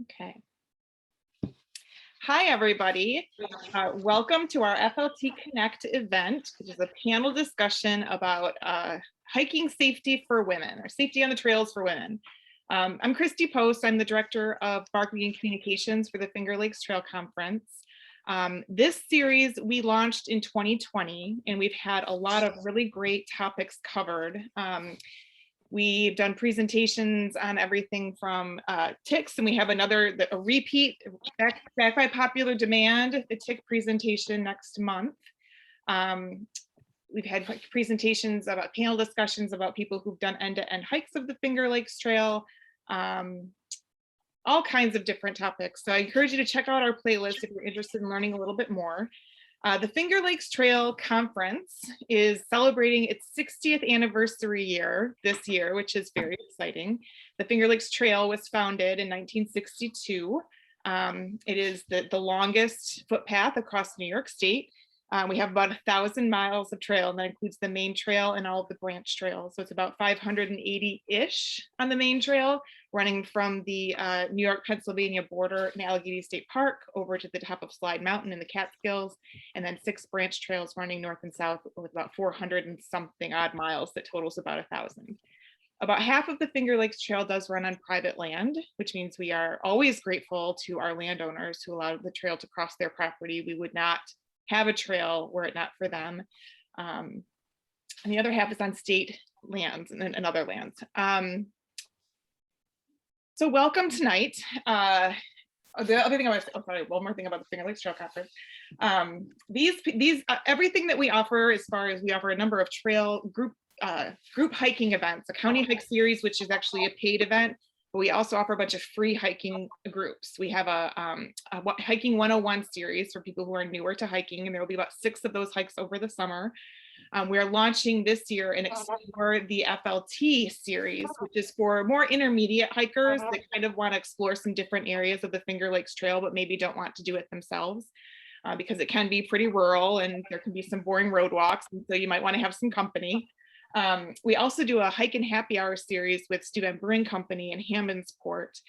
Okay. Hi, everybody. Welcome to our FLT Connect event, which is a panel discussion about hiking safety for women, or safety on the trails for women. I'm Christy Post. I'm the Director of Marketing and Communications for the Finger Lakes Trail Conference. This series we launched in 2020, and we've had a lot of really great topics covered. We've done presentations on everything from ticks, and we have a repeat back by popular demand, the tick presentation next month. We've had presentations about panel discussions about people who've done end-to-end hikes of the Finger Lakes Trail, all kinds of different topics. So I encourage you to check out our playlist if you're interested in learning a little bit more. The Finger Lakes Trail Conference is celebrating its 60th anniversary year this year, which is very exciting. The Finger Lakes Trail was founded in 1962. It is the longest footpath across New York State. We have about 1,000 miles of trail, and that includes the main trail and all of the branch trails. So it's about 580-ish on the main trail, running from the New York-Pennsylvania border in Allegheny State Park over to the top of Slide Mountain in the Catskills, and then 6 branch trails running north and south with about 400 and something odd miles that totals about 1,000. About half of the Finger Lakes Trail does run on private land, which means we are always grateful to our landowners who allowed the trail to cross their property. We would not have a trail were it not for them. And the other half is on state lands and other lands. So welcome tonight. The other thing I want to, one more thing about the Finger Lakes Trail Conference. Everything that we offer, as far as we offer a number of trail group hiking events, a county hike series, which is actually a paid event, but we also offer a bunch of free hiking groups. We have a Hiking 101 series for people who are newer to hiking, and there will be about 6 of those hikes over the summer. We are launching this year an Explore the FLT series, which is for more intermediate hikers that kind of want to explore some different areas of the Finger Lakes Trail, but maybe don't want to do it themselves because it can be pretty rural and there can be some boring road walks, and so you might want to have some company. We also do a hike and happy hour series with Stu Van Brewing Company in Hammondsport.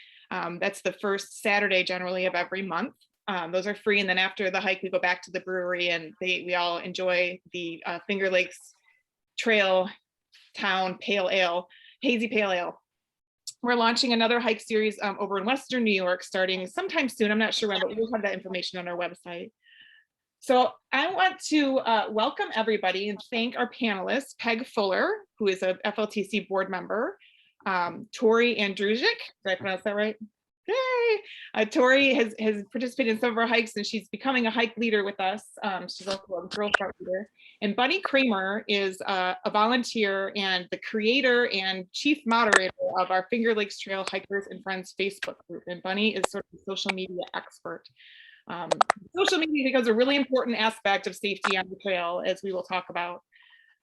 That's the first Saturday generally of every month. Those are free, and then after the hike we go back to the brewery and we all enjoy the Finger Lakes Trail Town Pale Ale, Hazy Pale Ale. We're launching another hike series over in Western New York starting sometime soon. I'm not sure when, but we'll have that information on our website. So I want to welcome everybody and thank our panelists, Peg Fuller, who is a FLTC board member, Tori Andruczyk, did I pronounce that right? Yay! Tori has participated in some of our hikes, and she's becoming a hike leader with us. She's also a Girl Scout leader. And Bunny Kramer is a volunteer and the creator and chief moderator of our Finger Lakes Trail Hikers and Friends Facebook group. And Bunny is sort of a social media expert. Social media becomes a really important aspect of safety on the trail, as we will talk about.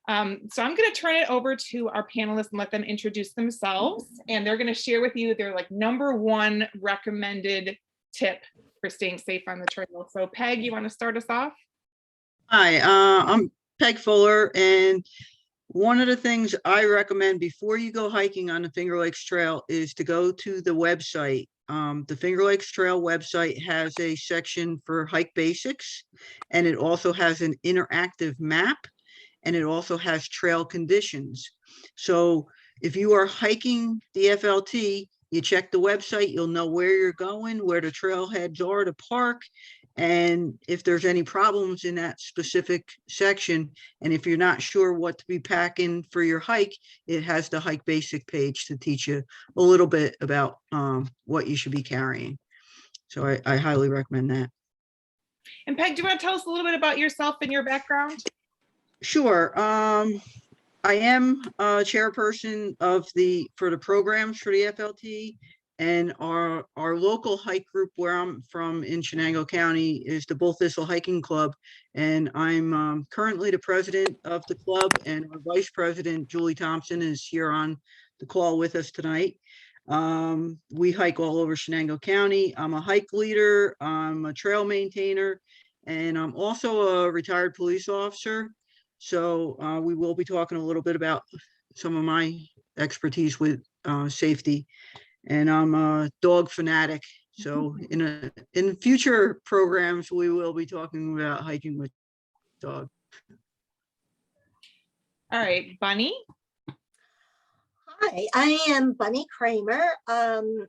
So I'm going to turn it over to our panelists and let them introduce themselves, and they're going to share with you their #1 recommended tip for staying safe on the trail. So Peg, you want to start us off? Hi, I'm Peg Fuller, and one of the things I recommend before you go hiking on the Finger Lakes Trail is to go to the website. The Finger Lakes Trail website has a section for hike basics, and it also has an interactive map, and it also has trail conditions. So if you are hiking the FLT, you check the website, you'll know where you're going, where the trailheads are to park, and if there's any problems in that specific section, and if you're not sure what to be packing for your hike, it has the hike basic page to teach you a little bit about what you should be carrying. So I highly recommend that. And Peg, do you want to tell us a little bit about yourself and your background? Sure. I am a chairperson for the programs for the FLT, and our local hike group where I'm from in Chenango County is the Bullthistles Hiking Club, and I'm currently the president of the club, and our vice president Julie Thompson is here on the call with us tonight. We hike all over Chenango County. I'm a hike leader, I'm a trail maintainer, and I'm also a retired police officer. So we will be talking a little bit about some of my expertise with safety. And I'm a dog fanatic, So in future programs, we will be talking about hiking with dog. All right, Bunny. Hi, I am Bunny Kramer. I'm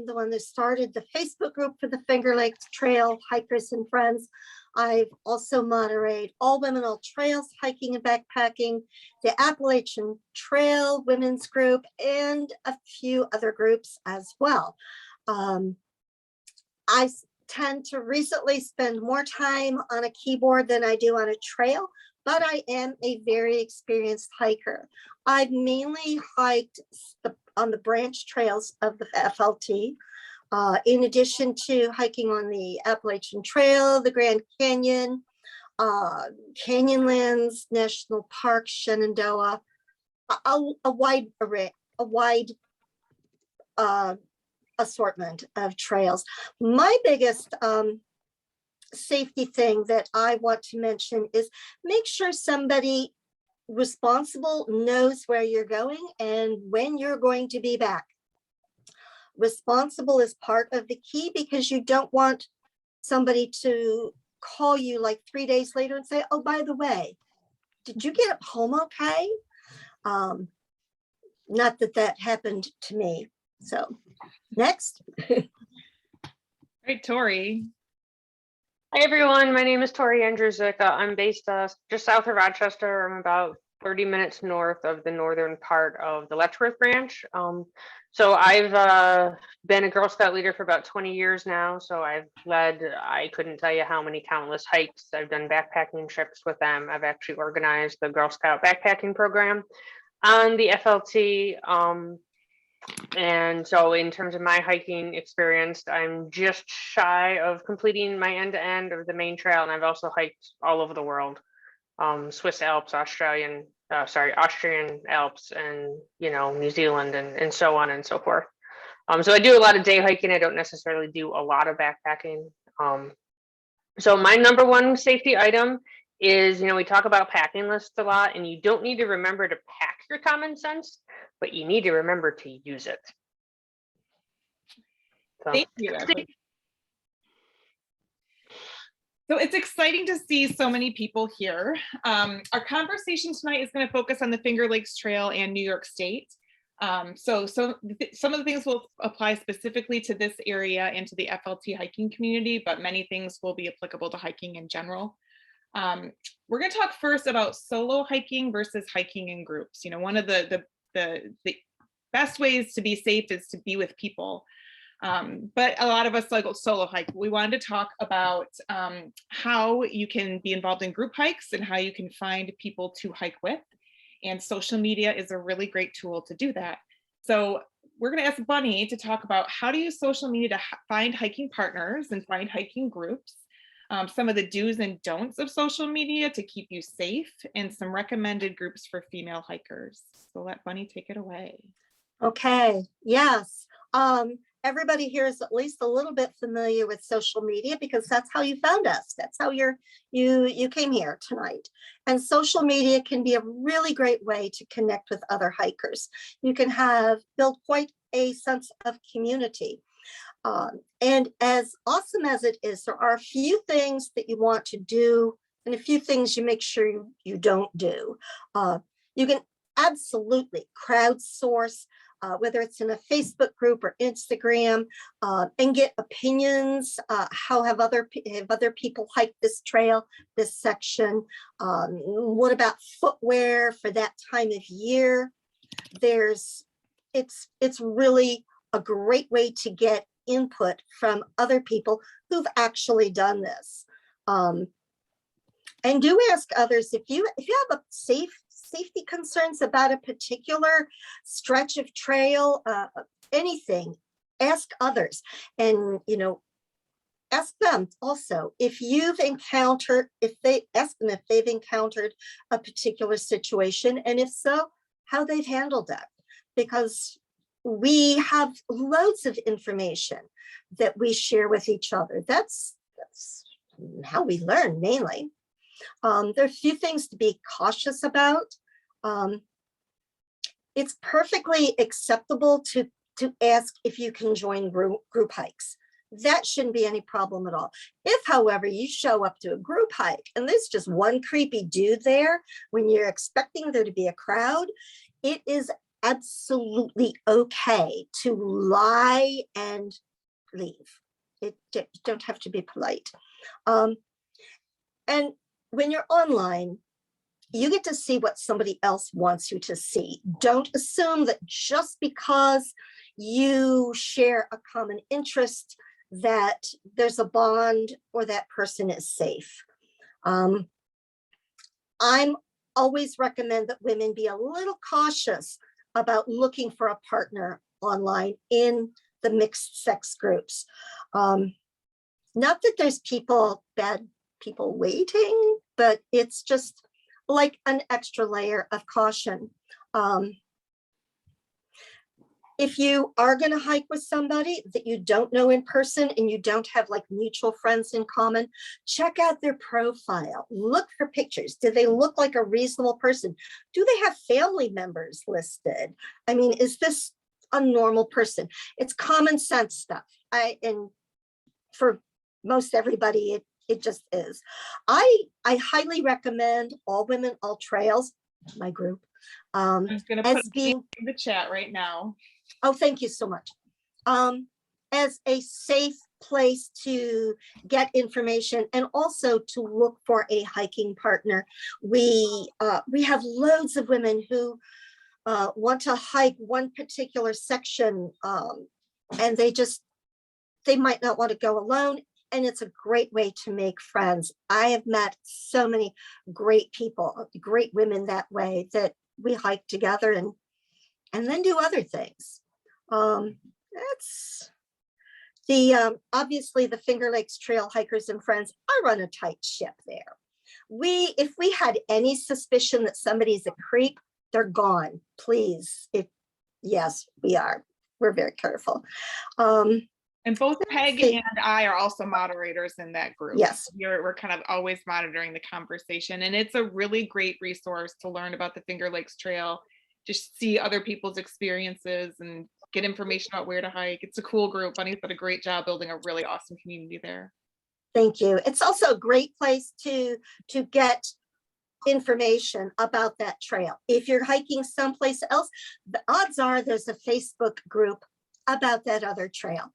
the one that started the Facebook group for the Finger Lakes Trail Hikers and Friends. I've also moderate All Women All Trails Hiking and Backpacking, the Appalachian Trail Women's Group, and a few other groups as well. I tend to recently spend more time on a keyboard than I do on a trail, but I am a very experienced hiker. I've mainly hiked on the branch trails of the FLT, in addition to hiking on the Appalachian Trail, the Grand Canyon, Canyonlands National Park, Shenandoah, a wide array, a wide assortment of trails. My biggest safety thing that I want to mention is make sure somebody responsible knows where you're going and when you're going to be back. Responsible is part of the key, because you don't want somebody to call you like 3 days later and say, oh, by the way, did you get home okay? Not that that happened to me. So next. All right, Tori. Hi everyone, my name is Tori Andruczyk. I'm based just south of Rochester. I'm about 30 minutes north of the northern part of the Letchworth branch. So I've been a Girl Scout leader for about 20 years now. So I've led, I couldn't tell you how many countless hikes. I've done backpacking trips with them. I've actually organized the Girl Scout backpacking program on the FLT. And so in terms of my hiking experience, I'm just shy of completing my end-to-end of the main trail. And I've also hiked all over the world, Swiss Alps, Austrian Alps, and, you know, New Zealand, and so on and so forth. So I do a lot of day hiking. I don't necessarily do a lot of backpacking. So my number one safety item is, you know, we talk about packing lists a lot, and you don't need to remember to pack your common sense, but you need to remember to use it. So, Thank you. So it's exciting to see so many people here. Our conversation tonight is going to focus on the Finger Lakes Trail and New York State. So some of the things will apply specifically to this area and to the FLT hiking community, but many things will be applicable to hiking in general. We're going to talk first about solo hiking versus hiking in groups. You know, one of the best ways to be safe is to be with people. But a lot of us like solo hike. We wanted to talk about how you can be involved in group hikes and how you can find people to hike with. And social media is a really great tool to do that. So we're going to ask Bunny to talk about how to use social media to find hiking partners and find hiking groups, some of the do's and don'ts of social media to keep you safe, and some recommended groups for female hikers. So let Bunny take it away. Okay, yes. Everybody here is at least a little bit familiar with social media, because that's how you found us. That's how you came here tonight. And social media can be a really great way to connect with other hikers. You can build quite a sense of community. And as awesome as it is, there are a few things that you want to do and a few things you make sure you don't do. You can absolutely crowdsource, whether it's in a Facebook group or Instagram, and get opinions. How have other people hiked this trail, this section? What about footwear for that time of year? It's really a great way to get input from other people who've actually done this. And do ask others if you have a safety concerns about a particular stretch of trail, anything, ask others. And, you know, ask them also if you've encountered, ask them if they've encountered a particular situation, and if so, how they've handled that. Because we have loads of information that we share with each other. That's how we learn mainly. There are a few things to be cautious about. It's perfectly acceptable to ask if you can join group hikes. that shouldn't be any problem at all. If, however, you show up to a group hike and there's just one creepy dude there when you're expecting there to be a crowd, it is absolutely okay to lie and leave. You don't have to be polite. And when you're online, you get to see what somebody else wants you to see. Don't assume that just because you share a common interest that there's a bond or that person is safe. I'm always recommend that women be a little cautious about looking for a partner online in the mixed sex groups. Not that there's bad people waiting, but it's just like an extra layer of caution. If you are going to hike with somebody that you don't know in person and you don't have like mutual friends in common, check out their profile. Look for pictures. Do they look like a reasonable person? Do they have family members listed? I mean, is this a normal person? It's common sense stuff. And for most everybody, it just is. I highly recommend All Women, All Trails, my group. I'm just going to as put being in the chat right now. Oh, thank you so much. As a safe place to get information and also to look for a hiking partner. We have loads of women who want to hike one particular section and they might not want to go alone. And it's a great way to make friends. I have met so many great people, great women that way, that we hike together and then do other things. That's the obviously the Finger Lakes Trail Hikers and Friends. I run a tight ship there. If we had any suspicion that somebody's a creep, they're gone. Please, yes, we are. We're very careful. And both Peg and I are also moderators in that group. Yes. We're kind of always monitoring the conversation, and it's a really great resource to learn about the Finger Lakes Trail, just see other people's experiences and get information about where to hike. It's a cool group. Bunny's done a great job building a really awesome community there. Thank you. It's also a great place to get information about that trail. If you're hiking someplace else, the odds are there's a Facebook group about that other trail.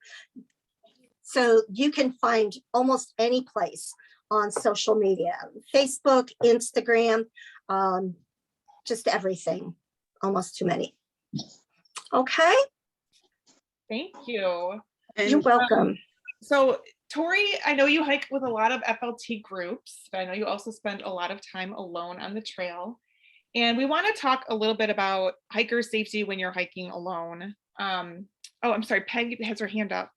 So you can find almost any place on social media, Facebook, Instagram, just everything, almost too many. Okay. Thank you. You're welcome. So Tori, I know you hike with a lot of FLT groups, but I know you also spend a lot of time alone on the trail. And we want to talk a little bit about hiker safety when you're hiking alone. Oh, I'm sorry, Peg has her hand up.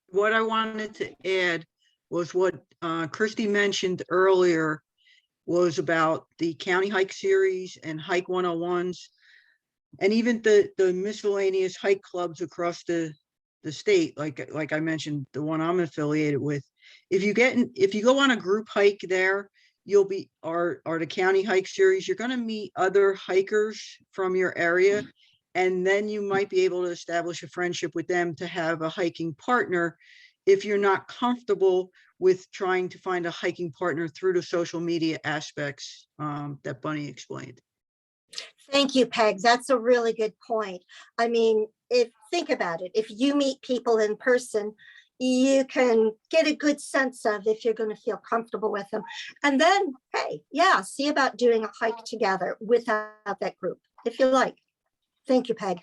What I wanted to add was what Christy mentioned earlier was about the county hike series and hike 101s, and even the miscellaneous hike clubs across the state, like I mentioned, the one I'm affiliated with. If you go on a group hike there, you'll be or the county hike series, you're going to meet other hikers from your area, and then you might be able to establish a friendship with them to have a hiking partner if you're not comfortable with trying to find a hiking partner through the social media aspects that Bunny explained. Thank you, Peg. That's a really good point. I mean, think about it. If you meet people in person, you can get a good sense of if you're going to feel comfortable with them. And then, hey, yeah, see about doing a hike together without that group, if you like. Thank you, Peg.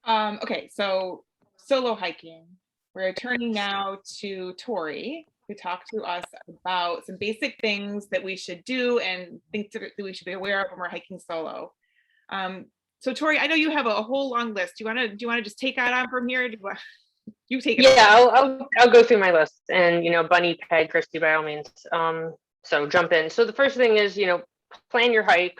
Okay, so solo hiking. We're turning now to Tori to talk to us about some basic things that we should do and things that we should be aware of when we're hiking solo. So Tori, I know you have a whole long list. Do you want to just take that on from here? You take it. Yeah, I'll go through my list, and Bunny, Peg, Christy, by all means. So jump in. So the first thing is, plan your hike,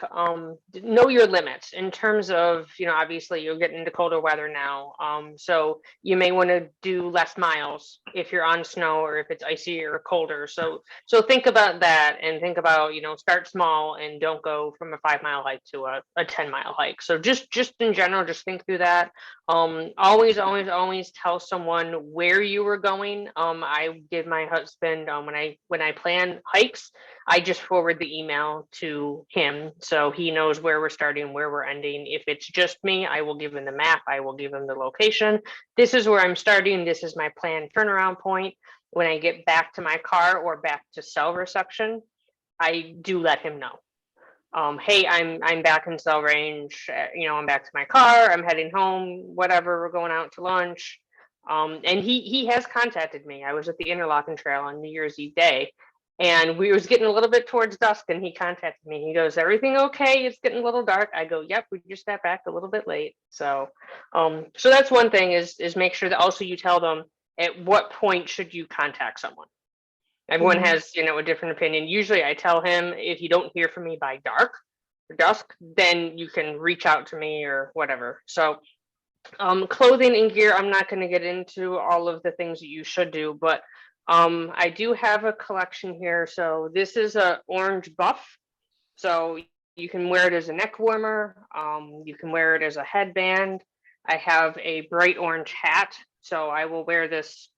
know your limits in terms of, obviously you're getting into colder weather now. So you may want to do less miles if you're on snow or if it's icy or colder. So think about that and think about, start small and don't go from a 5-mile hike to a 10-mile hike. So just in general, just think through that. Always tell someone where you were going. I give my husband, when I plan hikes, I just forward the email to him so he knows where we're starting, where we're ending. If it's just me, I will give him the map. I will give him the location. This is where I'm starting. This is my planned turnaround point. When I get back to my car or back to cell reception, I do let him know. Hey, I'm back in cell range. I'm back to my car. I'm heading home. Whatever. We're going out to lunch. And he has contacted me. I was at the Interlocking Trail on New Year's Eve day. And we was getting a little bit towards dusk and he contacted me. He goes, everything okay? It's getting a little dark. I go, yep, we just got back a little bit late. So that's one thing is make sure that also you tell them at what point should you contact someone. Everyone has, a different opinion. Usually I tell him if you don't hear from me by dark or dusk, then you can reach out to me or whatever. So clothing and gear, I'm not going to get into all of the things that you should do, but I do have a collection here. So this is a orange buff. So you can wear it as a neck warmer. You can wear it as a headband. I have a bright orange hat. So I will wear this,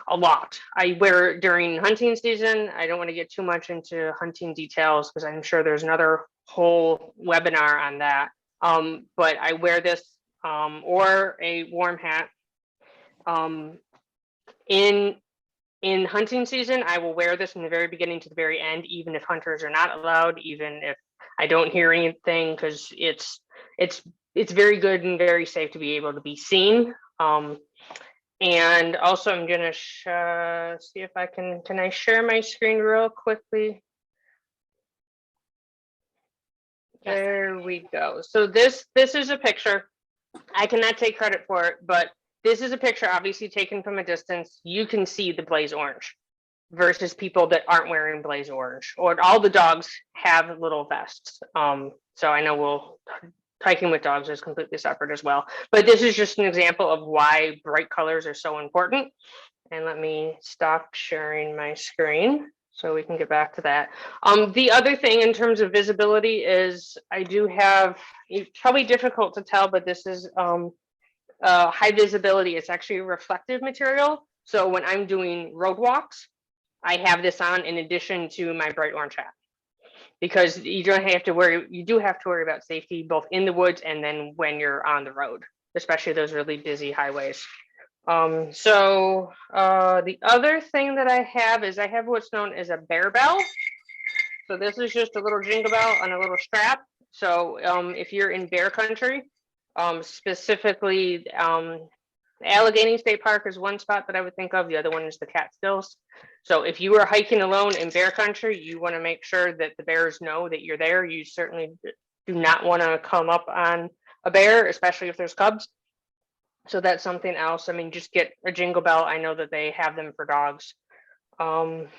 a lot. I wear it during hunting season. I don't want to get too much into hunting details because I'm sure there's another whole webinar on that. But I wear this or a warm hat. In hunting season, I will wear this from the very beginning to the very end, even if hunters are not allowed, even if I don't hear anything, because it's very good and very safe to be able to be seen. And also I'm gonna see if I can I share my screen real quickly? Yes. There we go. So this is a picture. I cannot take credit for it, but this is a picture obviously taken from a distance. You can see the blaze orange versus people that aren't wearing blaze orange, or all the dogs have little vests. So I know hiking with dogs is completely separate as well, but this is just an example of why bright colors are so important. And let me stop sharing my screen so we can get back to that. The other thing in terms of visibility is I do have, it's probably difficult to tell, but this is high visibility. It's actually a reflective material. So when I'm doing road walks, I have this on in addition to my bright orange hat, because you do have to worry about safety both in the woods and then when you're on the road, especially those really busy highways. The other thing that I have what's known as a bear bell. So this is just a little jingle bell on a little strap. So if you're in bear country, specifically Allegheny State Park is one spot that I would think of. The other one is the Catskills. So if you are hiking alone in bear country, you want to make sure that the bears know that you're there. You certainly do not want to come up on a bear, especially if there's cubs. So that's something else. I mean, just get a jingle bell. I know that they have them for dogs. Earbuds.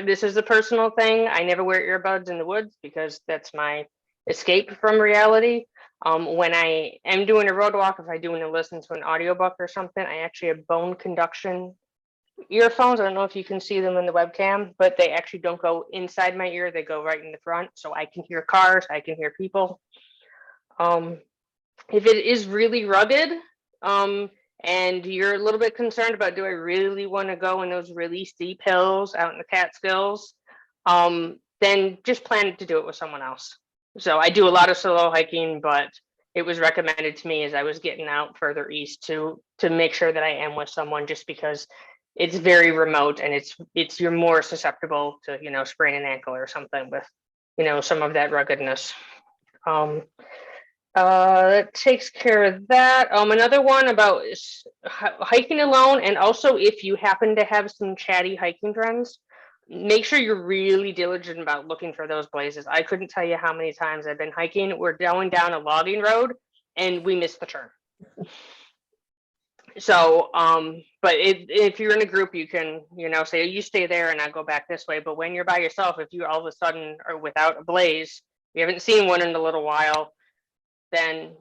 This is a personal thing. I never wear earbuds in the woods because that's my escape from reality. When I am doing a road walk, if I do want to listen to an audiobook or something, I actually have bone conduction earphones. I don't know if you can see them in the webcam, but they actually don't go inside my ear. They go right in the front. So I can hear cars, I can hear people. If it is really rugged, and you're a little bit concerned about, do I really want to go in those really steep hills out in the Catskills? Then just plan to do it with someone else. So I do a lot of solo hiking, but it was recommended to me as I was getting out further east to make sure that I am with someone, just because it's very remote and you're more susceptible to, sprain an ankle or something with, some of that ruggedness. That takes care of that. Another one about hiking alone, and also if you happen to have some chatty hiking friends, make sure you're really diligent about looking for those blazes. I couldn't tell you how many times I've been hiking. We're going down a logging road and we missed the turn. So, but if you're in a group, you can, say you stay there and I go back this way. But when you're by yourself, if you all of a sudden are without a blaze, you haven't seen one in a little while, then,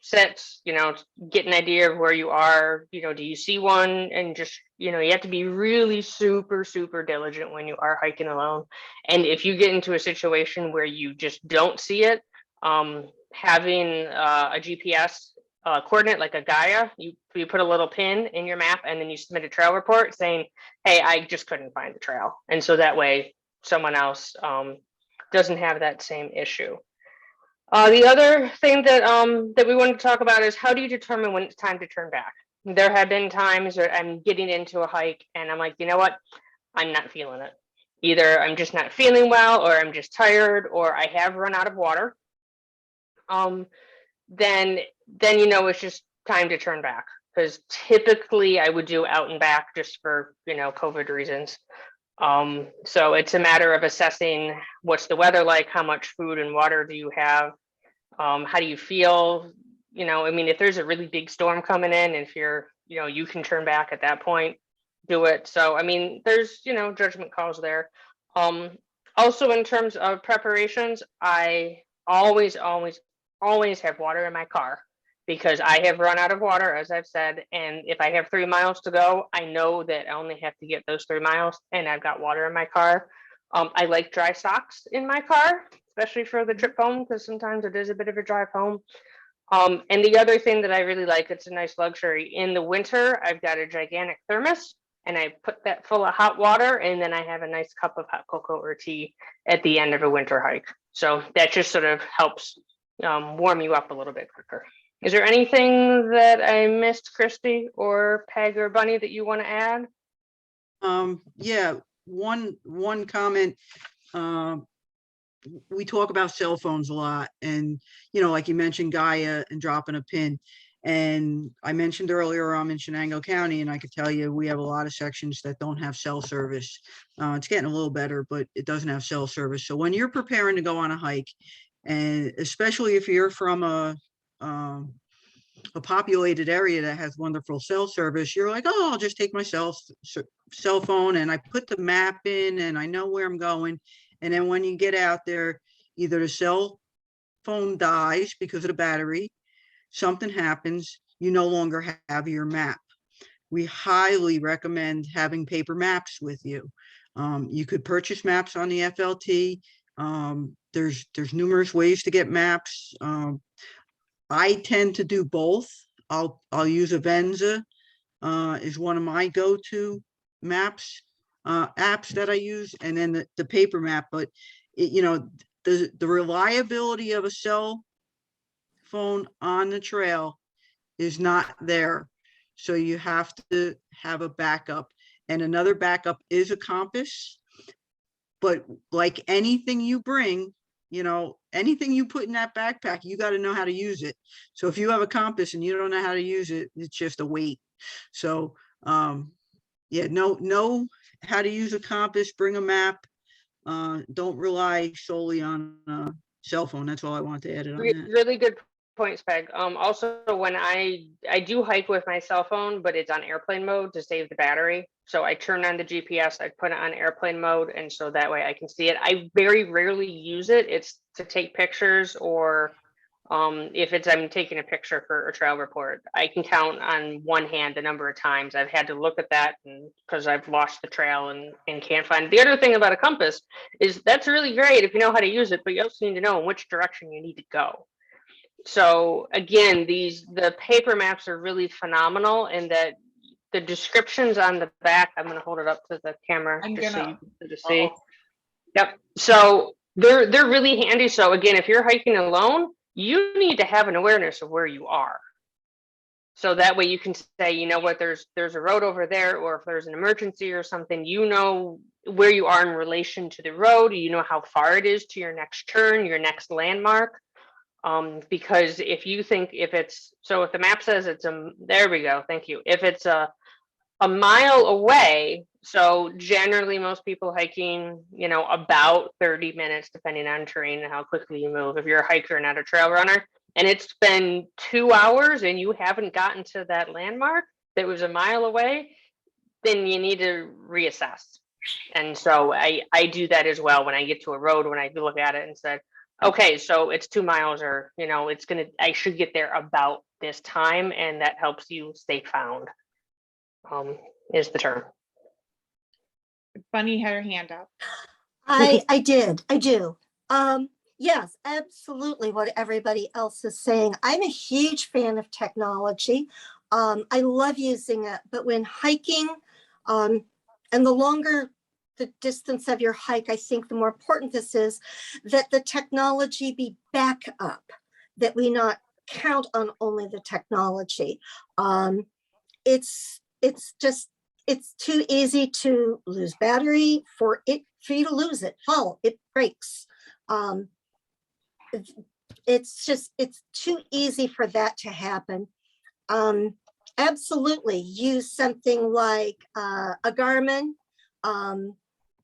sit, get an idea of where you are, do you see one? And just, you have to be really super, super diligent when you are hiking alone. And if you get into a situation where you just don't see it, having a GPS coordinate like a Gaia, you put a little pin in your map and then you submit a trail report saying, hey, I just couldn't find the trail. And so that way someone else doesn't have that same issue. The other thing that we want to talk about is how do you determine when it's time to turn back? There have been times where I'm getting into a hike and I'm like, you know what? I'm not feeling it. Either I'm just not feeling well, or I'm just tired, or I have run out of water. Then it's just time to turn back, because typically I would do out and back just for COVID reasons. So it's a matter of assessing what's the weather like, how much food and water do you have, how do you feel, if there's a really big storm coming in, if you're you can turn back at that point, do it. So there's judgment calls there. Also in terms of preparations, I always have water in my car, because I have run out of water, as I've said, and if I have 3 miles to go, I know that I only have to get those 3 miles and I've got water in my car. I like dry socks in my car, especially for the trip home, because sometimes it is a bit of a drive home. And the other thing that I really like, it's a nice luxury. In the winter, I've got a gigantic thermos and I put that full of hot water, and then I have a nice cup of hot cocoa or tea at the end of a winter hike. So that just sort of helps warm you up a little bit quicker. Is there anything that I missed, Christy or Peg or Bunny, that you want to add? Yeah, one comment. We talk about cell phones a lot, and like you mentioned Gaia and dropping a pin. And I mentioned earlier, I'm in Shenango County, and I could tell you we have a lot of sections that don't have cell service. It's getting a little better, but it doesn't have cell service. So when you're preparing to go on a hike, and especially if you're from a populated area that has wonderful cell service, you're like, oh, I'll just take my cell phone and I put the map in and I know where I'm going. And then when you get out there, either the cell phone dies because of the battery, something happens, you no longer have your map. We highly recommend having paper maps with you. You could purchase maps on the FLT. There's numerous ways to get maps. I tend to do both. I'll use Avenza, is one of my go-to maps, apps that I use, and then the paper map. But the reliability of a cell phone on the trail is not there, so you have to have a backup. And another backup is a compass. But like anything you bring, anything you put in that backpack, you got to know how to use it. So if you have a compass and you don't know how to use it, it's just a weight. So know how to use a compass, bring a map. Don't rely solely on a cell phone. That's all I want to add on that. Really good points, Peg. Also, when I do hike with my cell phone, but it's on airplane mode to save the battery. So I turn on the GPS, I put it on airplane mode, and so that way I can see it. I very rarely use it. It's to take pictures, or if I'm taking a picture for a trail report. I can count on one hand the number of times I've had to look at that because I've lost the trail and can't find it. The other thing about a compass is that's really great if you know how to use it, but you also need to know in which direction you need to go. So again, the paper maps are really phenomenal in that the descriptions on the back, I'm going to hold it up to the camera just so you can see. Yep. So they're really handy. So again, if you're hiking alone, you need to have an awareness of where you are. So that way you can say, you know what, there's a road over there, or if there's an emergency or something, you know where you are in relation to the road. You know how far it is to your next turn, your next landmark. Because if the map says there we go, thank you. If it's a mile away, so generally most people hiking, about 30 minutes, depending on terrain and how quickly you move, if you're a hiker, not a trail runner, and it's been 2 hours and you haven't gotten to that landmark that was a mile away, then you need to reassess. And so I do that as well when I get to a road, when I look at it and said, okay, so it's 2 miles, or, you know, I should get there about this time, and that helps you stay found, is the term. Bunny had her hand up. I do. Yes, absolutely what everybody else is saying. I'm a huge fan of technology. I love using it, but when hiking, and the longer the distance of your hike, I think the more important this is that the technology be back up, that we not count on only the technology. It's too easy to lose battery for you to lose it. Fall, it breaks. It's too easy for that to happen. Absolutely use something like a Garmin,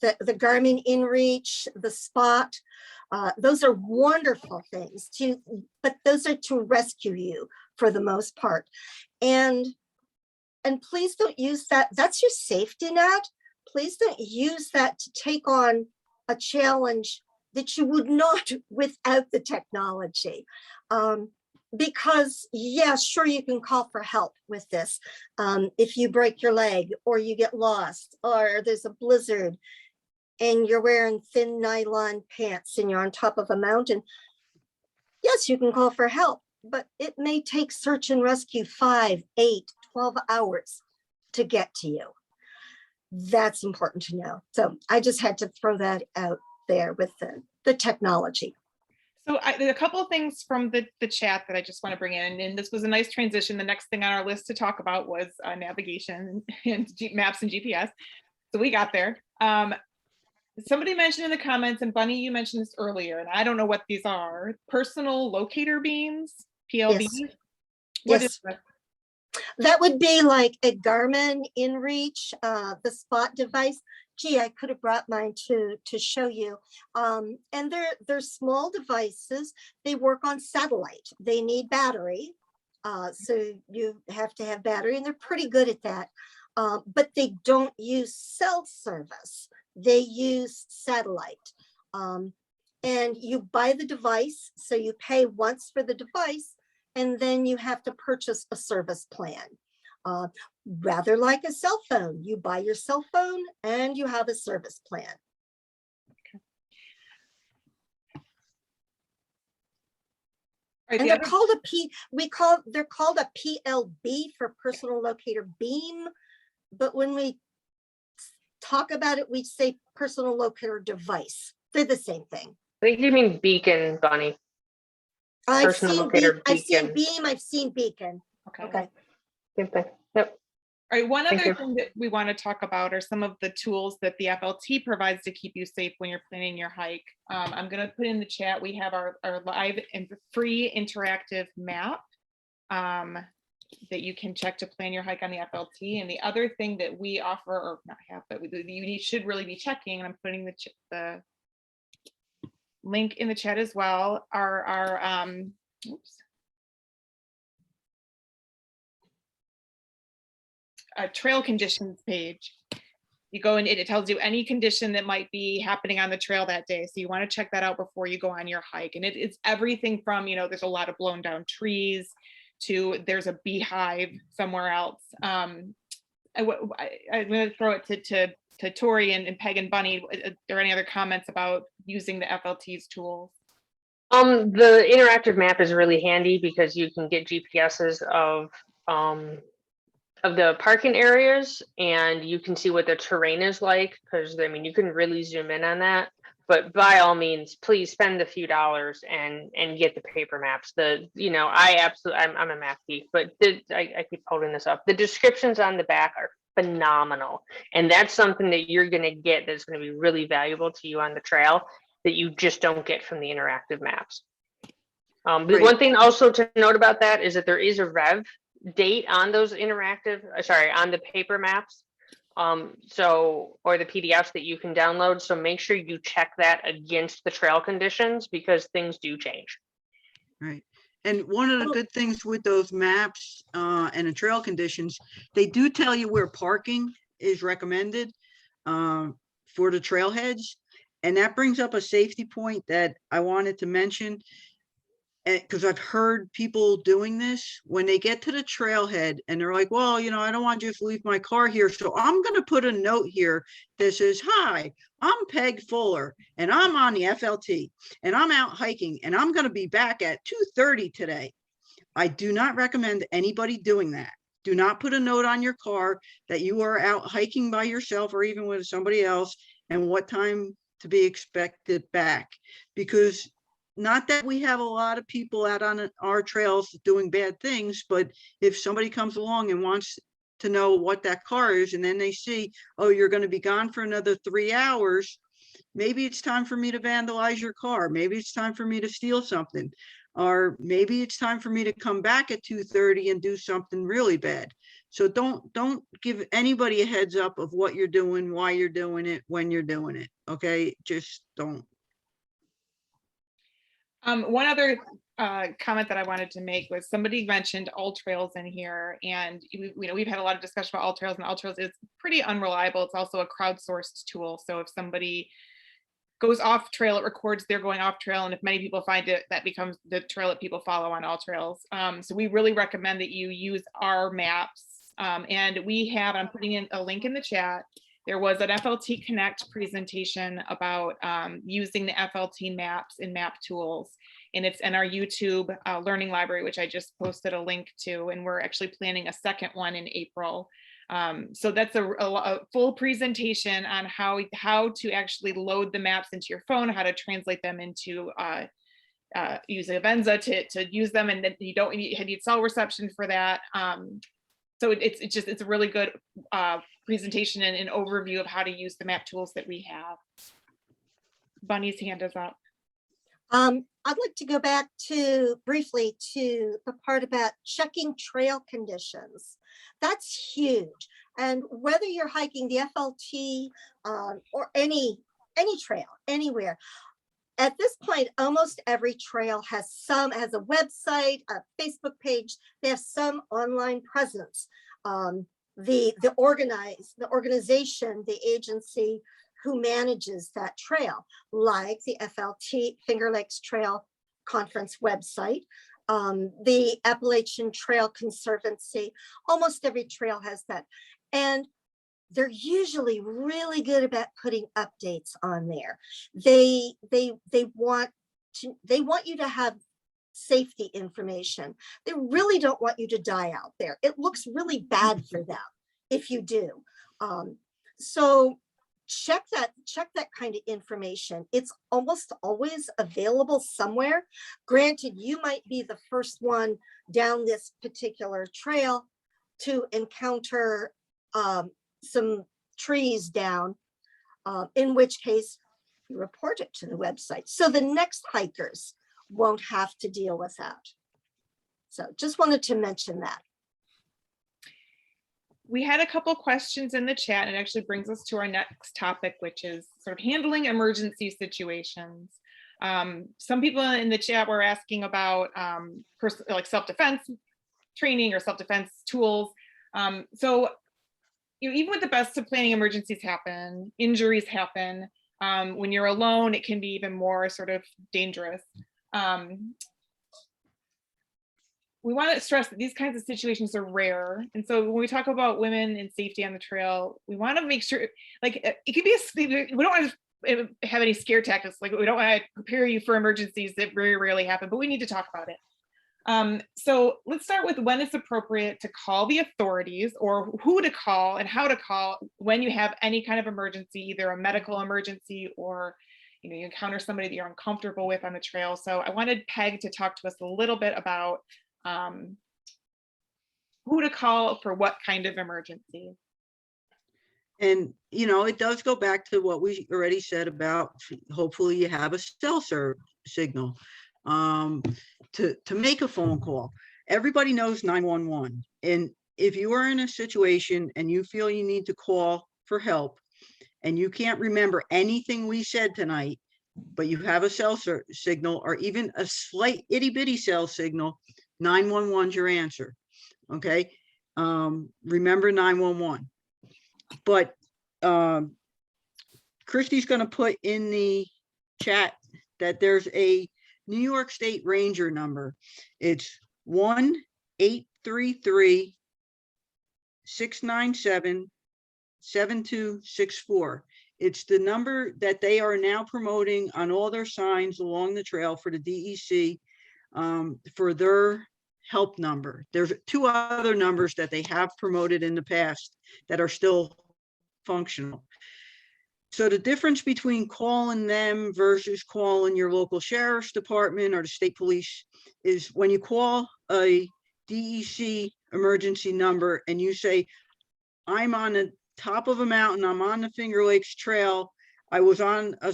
the Garmin InReach, the Spot. Those are wonderful things but those are to rescue you for the most part. And please don't use that. That's your safety net. Please don't use that to take on a challenge that you would not without the technology. Because yeah, sure, you can call for help with this. If you break your leg or you get lost or there's a blizzard and you're wearing thin nylon pants and you're on top of a mountain, yes, you can call for help, but it may take search and rescue 5, 8, 12 hours to get to you. That's important to know. So I just had to throw that out there with the technology. So a couple of things from the chat that I just want to bring in, and this was a nice transition. The next thing on our list to talk about was navigation and maps and GPS. So we got there. Somebody mentioned in the comments, and Bunny, you mentioned this earlier, and I don't know what these are. Personal locator beams, PLB. Yes. What Yes. is that? That would be like a Garmin InReach, the Spot device. Gee, I could have brought mine to show you. And they're small devices. They work on satellite. They need battery. So you have to have battery, and they're pretty good at that. But they don't use cell service. They use satellite. And you buy the device, so you pay once for the device, and then you have to purchase a service plan. Rather like a cell phone, you buy your cell phone and you have a service plan. Right, And they're called a PLB for personal locator beam, but when we talk about it, we say personal locator device. They're the same thing. I think you mean beacon, Bunny. I've Personal seen locator beacon. beam, I've seen beacon. Okay. Same thing. Yep. All right, one Thank other you. thing that we want to talk about are some of the tools that the FLT provides to keep you safe when you're planning your hike. I'm going to put in the chat, we have our live and free interactive map that you can check to plan your hike on the FLT. And the other thing that we offer, or not have, but you should really be checking, and I'm putting the link in the chat as well, are our a trail conditions page. You go and it tells you any condition that might be happening on the trail that day. So you want to check that out before you go on your hike. And it's everything from, you know, there's a lot of blown down trees to there's a beehive somewhere else. I'm going to throw it to Tori and Peg and Bunny. Are there any other comments about using the FLT's tools? The interactive map is really handy because you can get GPSs of the parking areas, and you can see what the terrain is like, because I mean you can really zoom in on that. But by all means, please spend a few dollars and get the paper maps. I'm a map geek, but I keep holding this up. The descriptions on the back are phenomenal, and that's something that you're going to get that's going to be really valuable to you on the trail that you just don't get from the interactive maps. The one thing also to note about that is that there is a rev date on those on the paper maps, or the PDFs that you can download. So make sure you check that against the trail conditions, because things do change. Right. And one of the good things with those maps and the trail conditions, they do tell you where parking is recommended for the trailheads. And that brings up a safety point that I wanted to mention. Because I've heard people doing this when they get to the trailhead and they're like, well, you know, I don't want to just leave my car here. So I'm going to put a note here that says, hi, I'm Peg Fuller and I'm on the FLT and I'm out hiking and I'm going to be back at 2:30 today. I do not recommend anybody doing that. Do not put a note on your car that you are out hiking by yourself or even with somebody else and what time to be expected back. Because not that we have a lot of people out on our trails doing bad things, but if somebody comes along and wants to know what that car is, and then they see, oh, you're going to be gone for another 3 hours, maybe it's time for me to vandalize your car. Maybe it's time for me to steal something, or maybe it's time for me to come back at 2:30 and do something really bad. So don't give anybody a heads up of what you're doing, why you're doing it, when you're doing it. Okay, just don't. One other comment that I wanted to make was somebody mentioned all trails in here, and we've had a lot of discussion about all trails, and all trails is pretty unreliable. It's also a crowdsourced tool. So if somebody goes off trail, it records they're going off trail, and if many people find it, that becomes the trail that people follow on all trails. So we really recommend that you use our maps, and we have. I'm putting in a link in the chat. There was an FLT Connect presentation about using the FLT maps in map tools, and it's in our YouTube learning library, which I just posted a link to, and we're actually planning a second one in April. So that's a full presentation on how to actually load the maps into your phone, how to translate them into use Avenza to use them, and then you don't need cell reception for that. So it's a really good presentation and an overview of how to use the map tools that we have. Bunny's hand is up. I'd like to go back briefly to the part about checking trail conditions. That's huge. And whether you're hiking the FLT or any trail, anywhere, at this point, almost every trail has a website, a Facebook page. They have some online presence. The organization, the agency who manages that trail, like the FLT Finger Lakes Trail Conference website, the Appalachian Trail Conservancy. Almost every trail has that, and they're usually really good about putting updates on there. They want you to have safety information. They really don't want you to die out there. It looks really bad for them if you do. So check that kind of information. It's almost always available somewhere. Granted, you might be the first one down this particular trail to encounter some trees down, in which case you report it to the website. So the next hikers won't have to deal with that. So just wanted to mention that. We had a couple questions in the chat, and it actually brings us to our next topic, which is sort of handling emergency situations. Some people in the chat were asking about like self-defense training or self-defense tools. So even with the best of planning, emergencies happen, injuries happen. When you're alone, it can be even more sort of dangerous. We want to stress that these kinds of situations are rare. And so when we talk about women and safety on the trail, we want to make sure, like, it could be, we don't want to have any scare tactics. Like, we don't want to prepare you for emergencies that very rarely happen, but we need to talk about it. So let's start with when it's appropriate to call the authorities, or who to call and how to call when you have any kind of emergency, either a medical emergency or you encounter somebody that you're uncomfortable with on the trail. So I wanted Peg to talk to us a little bit about who to call for what kind of emergency. And, it does go back to what we already said about hopefully you have a cell signal to make a phone call. Everybody knows 911. And if you are in a situation and you feel you need to call for help and you can't remember anything we said tonight, but you have a cell signal or even a slight itty bitty cell signal, 911 is your answer. Okay. Remember 911. But Christy's going to put in the chat that there's a New York State Ranger number. It's 1-833-697-7264. It's the number that they are now promoting on all their signs along the trail for the DEC, for their help number. There's 2 other numbers that they have promoted in the past that are still functional. So the difference between calling them versus calling your local sheriff's department or the state police is when you call a DEC emergency number and you say, I'm on the top of a mountain, I'm on the Finger Lakes Trail, I was on a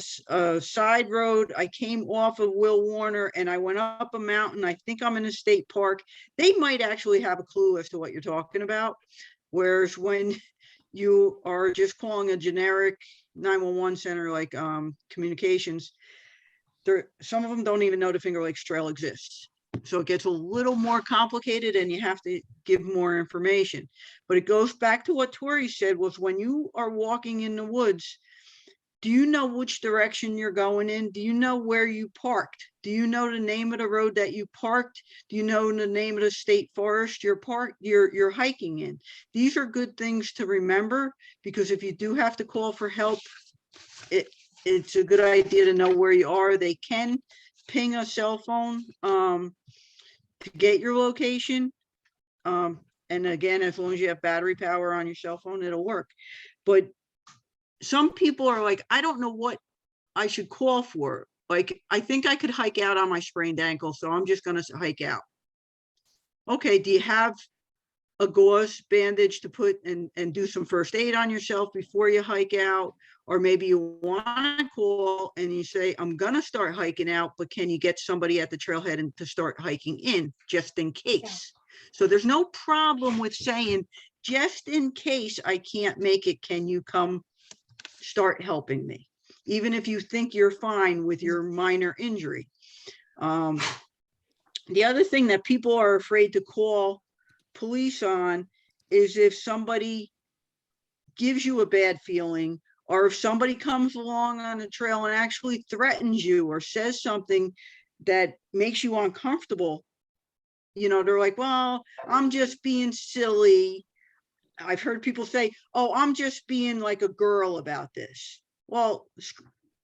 side road, I came off of Will Warner and I went up a mountain, I think I'm in a state park, they might actually have a clue as to what you're talking about. Whereas when you are just calling a generic 911 center like communications, some of them don't even know the Finger Lakes Trail exists. So it gets a little more complicated and you have to give more information. But it goes back to what Tori said, was when you are walking in the woods, do you know which direction you're going in? Do you know where you parked? Do you know the name of the road that you parked? Do you know the name of the state forest you're hiking in? These are good things to remember, because if you do have to call for help, it's a good idea to know where you are. They can ping a cell phone to get your location. And again, as long as you have battery power on your cell phone, it'll work. But some people are like, I don't know what I should call for. Like, I think I could hike out on my sprained ankle, so I'm just going to hike out. Okay, do you have a gauze bandage to put and do some first aid on yourself before you hike out? Or maybe you want to call and you say, I'm going to start hiking out, but can you get somebody at the trailhead and to start hiking in just in case? Yeah. So there's no problem with saying, just in case I can't make it, can you come start helping me, even if you think you're fine with your minor injury. The other thing that people are afraid to call police on is if somebody gives you a bad feeling, or if somebody comes along on the trail and actually threatens you or says something that makes you uncomfortable. You know, they're like, well, I'm just being silly. I've heard people say, oh, I'm just being like a girl about this. Well,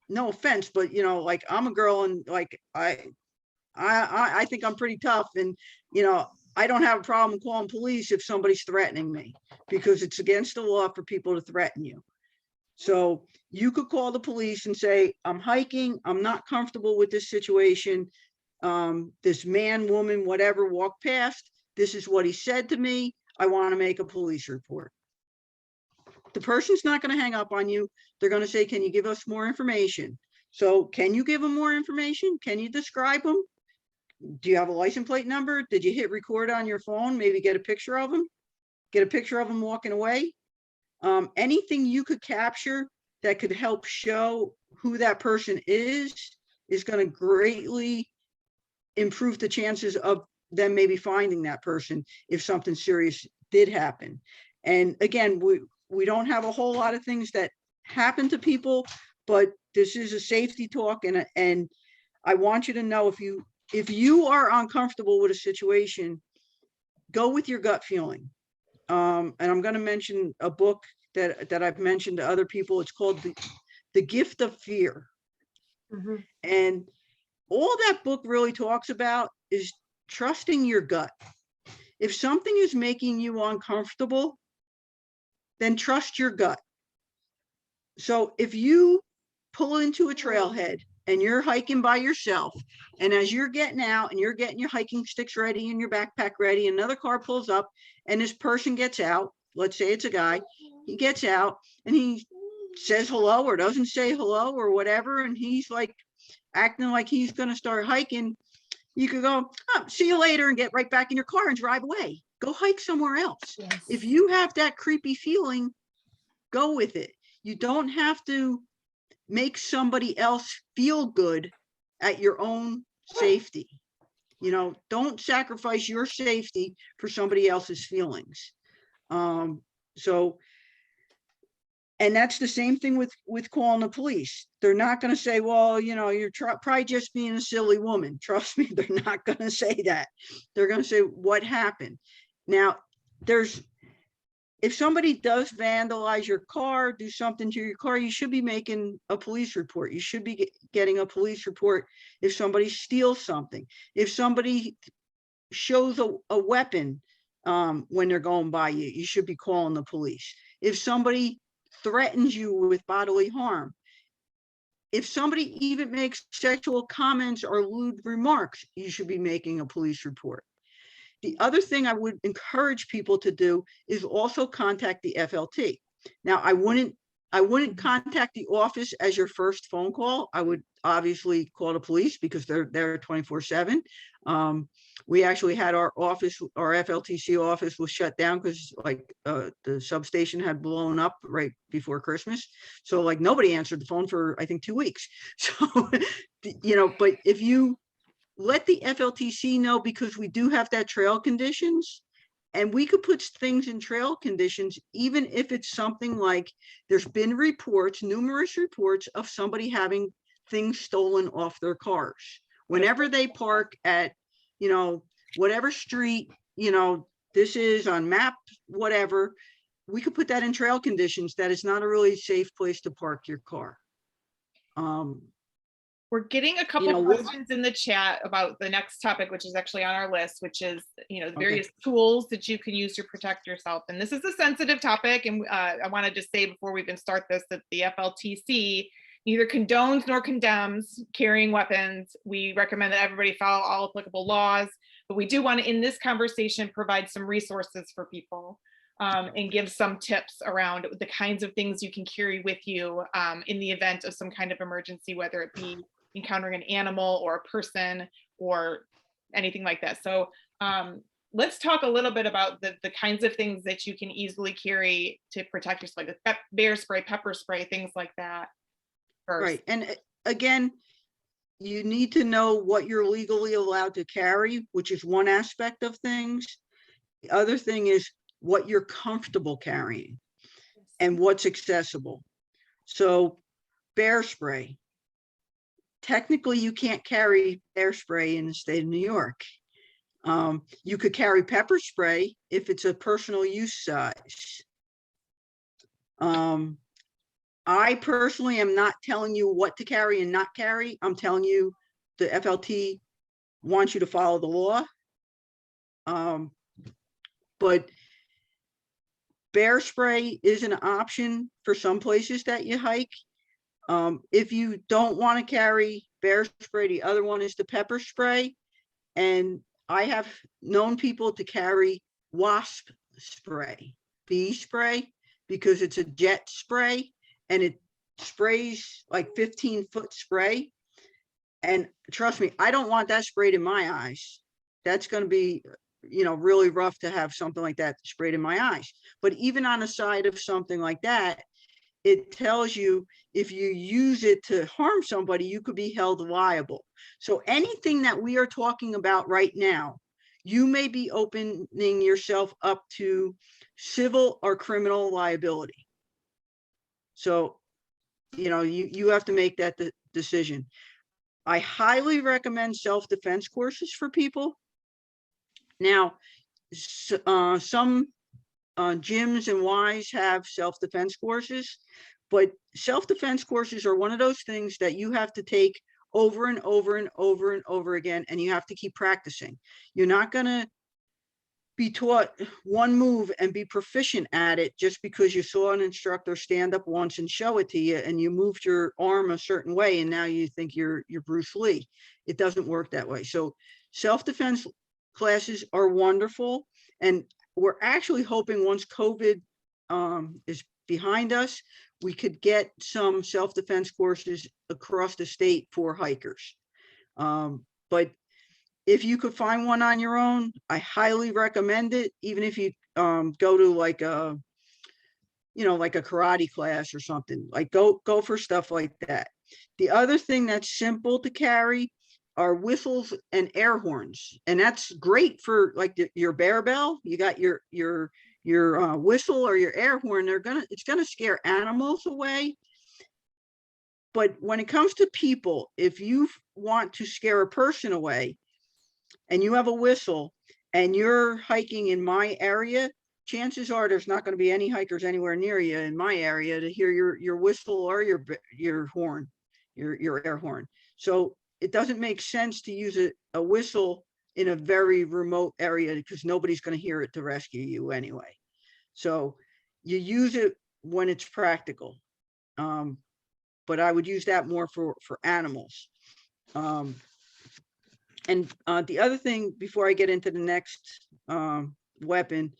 no offense, but you know, like, I'm a girl and like, I think I'm pretty tough, and you know, I don't have a problem calling police if somebody's threatening me, because it's against the law for people to threaten you. So you could call the police and say, I'm hiking, I'm not comfortable with this situation. This man, woman, whatever, walked past. This is what he said to me. I want to make a police report. The person's not going to hang up on you. They're going to say, can you give us more information? So can you give them more information? Can you describe them? Do you have a license plate number? Did you hit record on your phone? Maybe get a picture of them, walking away. Anything you could capture that could help show who that person is going to greatly improve the chances of them maybe finding that person if something serious did happen. And again, we don't have a whole lot of things that happen to people, but this is a safety talk, and I want you to know, if you are uncomfortable with a situation, go with your gut feeling. And I'm going to mention a book that I've mentioned to other people. It's called The Gift of Fear. Mm-hmm. And all that book really talks about is trusting your gut. If something is making you uncomfortable, then trust your gut. So if you pull into a trailhead and you're hiking by yourself, and as you're getting out and you're getting your hiking sticks ready and your backpack ready, another car pulls up and this person gets out, let's say it's a guy, he gets out and he says hello or doesn't say hello or whatever, and he's like acting like he's going to start hiking, you could go, oh, see you later, and get right back in your car and drive away. Go hike somewhere else. Yes. If you have that creepy feeling, go with it. You don't have to make somebody else feel good at your own safety. You know, don't sacrifice your safety for somebody else's feelings. So, and that's the same thing with calling the police. They're not going to say, well, you know, you're probably just being a silly woman. Trust me, they're not going to say that. They're going to say, what happened? Now, if somebody does vandalize your car, do something to your car, you should be making a police report. You should be getting a police report if somebody steals something. If somebody shows a weapon when they're going by you, you should be calling the police. If somebody threatens you with bodily harm, if somebody even makes sexual comments or lewd remarks, you should be making a police report. The other thing I would encourage people to do is also contact the FLT. Now, I wouldn't contact the office as your first phone call. I would obviously call the police because they're there 24/7. We actually had our office, our FLTC office was shut down because like the substation had blown up right before Christmas. So like nobody answered the phone for, I think, 2 weeks. So, you know, but if you let the FLTC know, because we do have that trail conditions, and we could put things in trail conditions, even if it's something like there's been reports, numerous reports of somebody having things stolen off their cars. Whenever they park at, you know, whatever street, you know, this is on map, whatever, we could put that in trail conditions that it's not a really safe place to park your car. We're getting a couple know, questions in the chat about the next topic, which is actually on our list, which is, you know, the various tools that you can use to protect yourself. And this is a sensitive topic. And I wanted to say before we even start this, that the FLTC neither condones nor condemns carrying weapons. We recommend that everybody follow all applicable laws, but we do want to, in this conversation, provide some resources for people and give some tips around the kinds of things you can carry with you in the event of some kind of emergency, whether it be encountering an animal or a person or anything like that. So let's talk a little bit about the kinds of things that you can easily carry to protect yourself, like bear spray, pepper spray, things like that. First. Right. And again, you need to know what you're legally allowed to carry, which is one aspect of things. The other thing is what you're comfortable carrying and what's accessible. So bear spray. Technically, you can't carry bear spray in the state of New York. You could carry pepper spray if it's a personal use size. I personally am not telling you what to carry and not carry. I'm telling you the FLT wants you to follow the law. But bear spray is an option for some places that you hike. If you don't want to carry bear spray, the other one is the pepper spray. And I have known people to carry wasp spray, bee spray, because it's a jet spray and it sprays like 15-foot spray. And trust me, I don't want that sprayed in my eyes. That's going to be, you know, really rough to have something like that sprayed in my eyes. But even on the side of something like that, it tells you if you use it to harm somebody, you could be held liable. So anything that we are talking about right now, you may be opening yourself up to civil or criminal liability. So, you know, you have to make that decision. I highly recommend self-defense courses for people. Now, some gyms and Ys have self-defense courses, but self-defense courses are one of those things that you have to take over and over and over and over again, and you have to keep practicing. You're not going to be taught one move and be proficient at it just because you saw an instructor stand up once and show it to you and you moved your arm a certain way and now you think you're Bruce Lee. It doesn't work that way. So self-defense classes are wonderful, and we're actually hoping once COVID is behind us, we could get some self-defense courses across the state for hikers. But if you could find one on your own, I highly recommend it. Even if you go to like a you know, like a karate class or something, like go for stuff like that. The other thing that's simple to carry are whistles and air horns. And that's great for like your bear bell. You got your whistle or your air horn, it's gonna scare animals away. But when it comes to people, if you want to scare a person away and you have a whistle and you're hiking in my area, chances are there's not going to be any hikers anywhere near you in my area to hear your whistle or your horn, your air horn. So it doesn't make sense to use a whistle in a very remote area because nobody's going to hear it to rescue you anyway. So you use it when it's practical. But I would use that more for animals. And the other thing before I get into the next weapon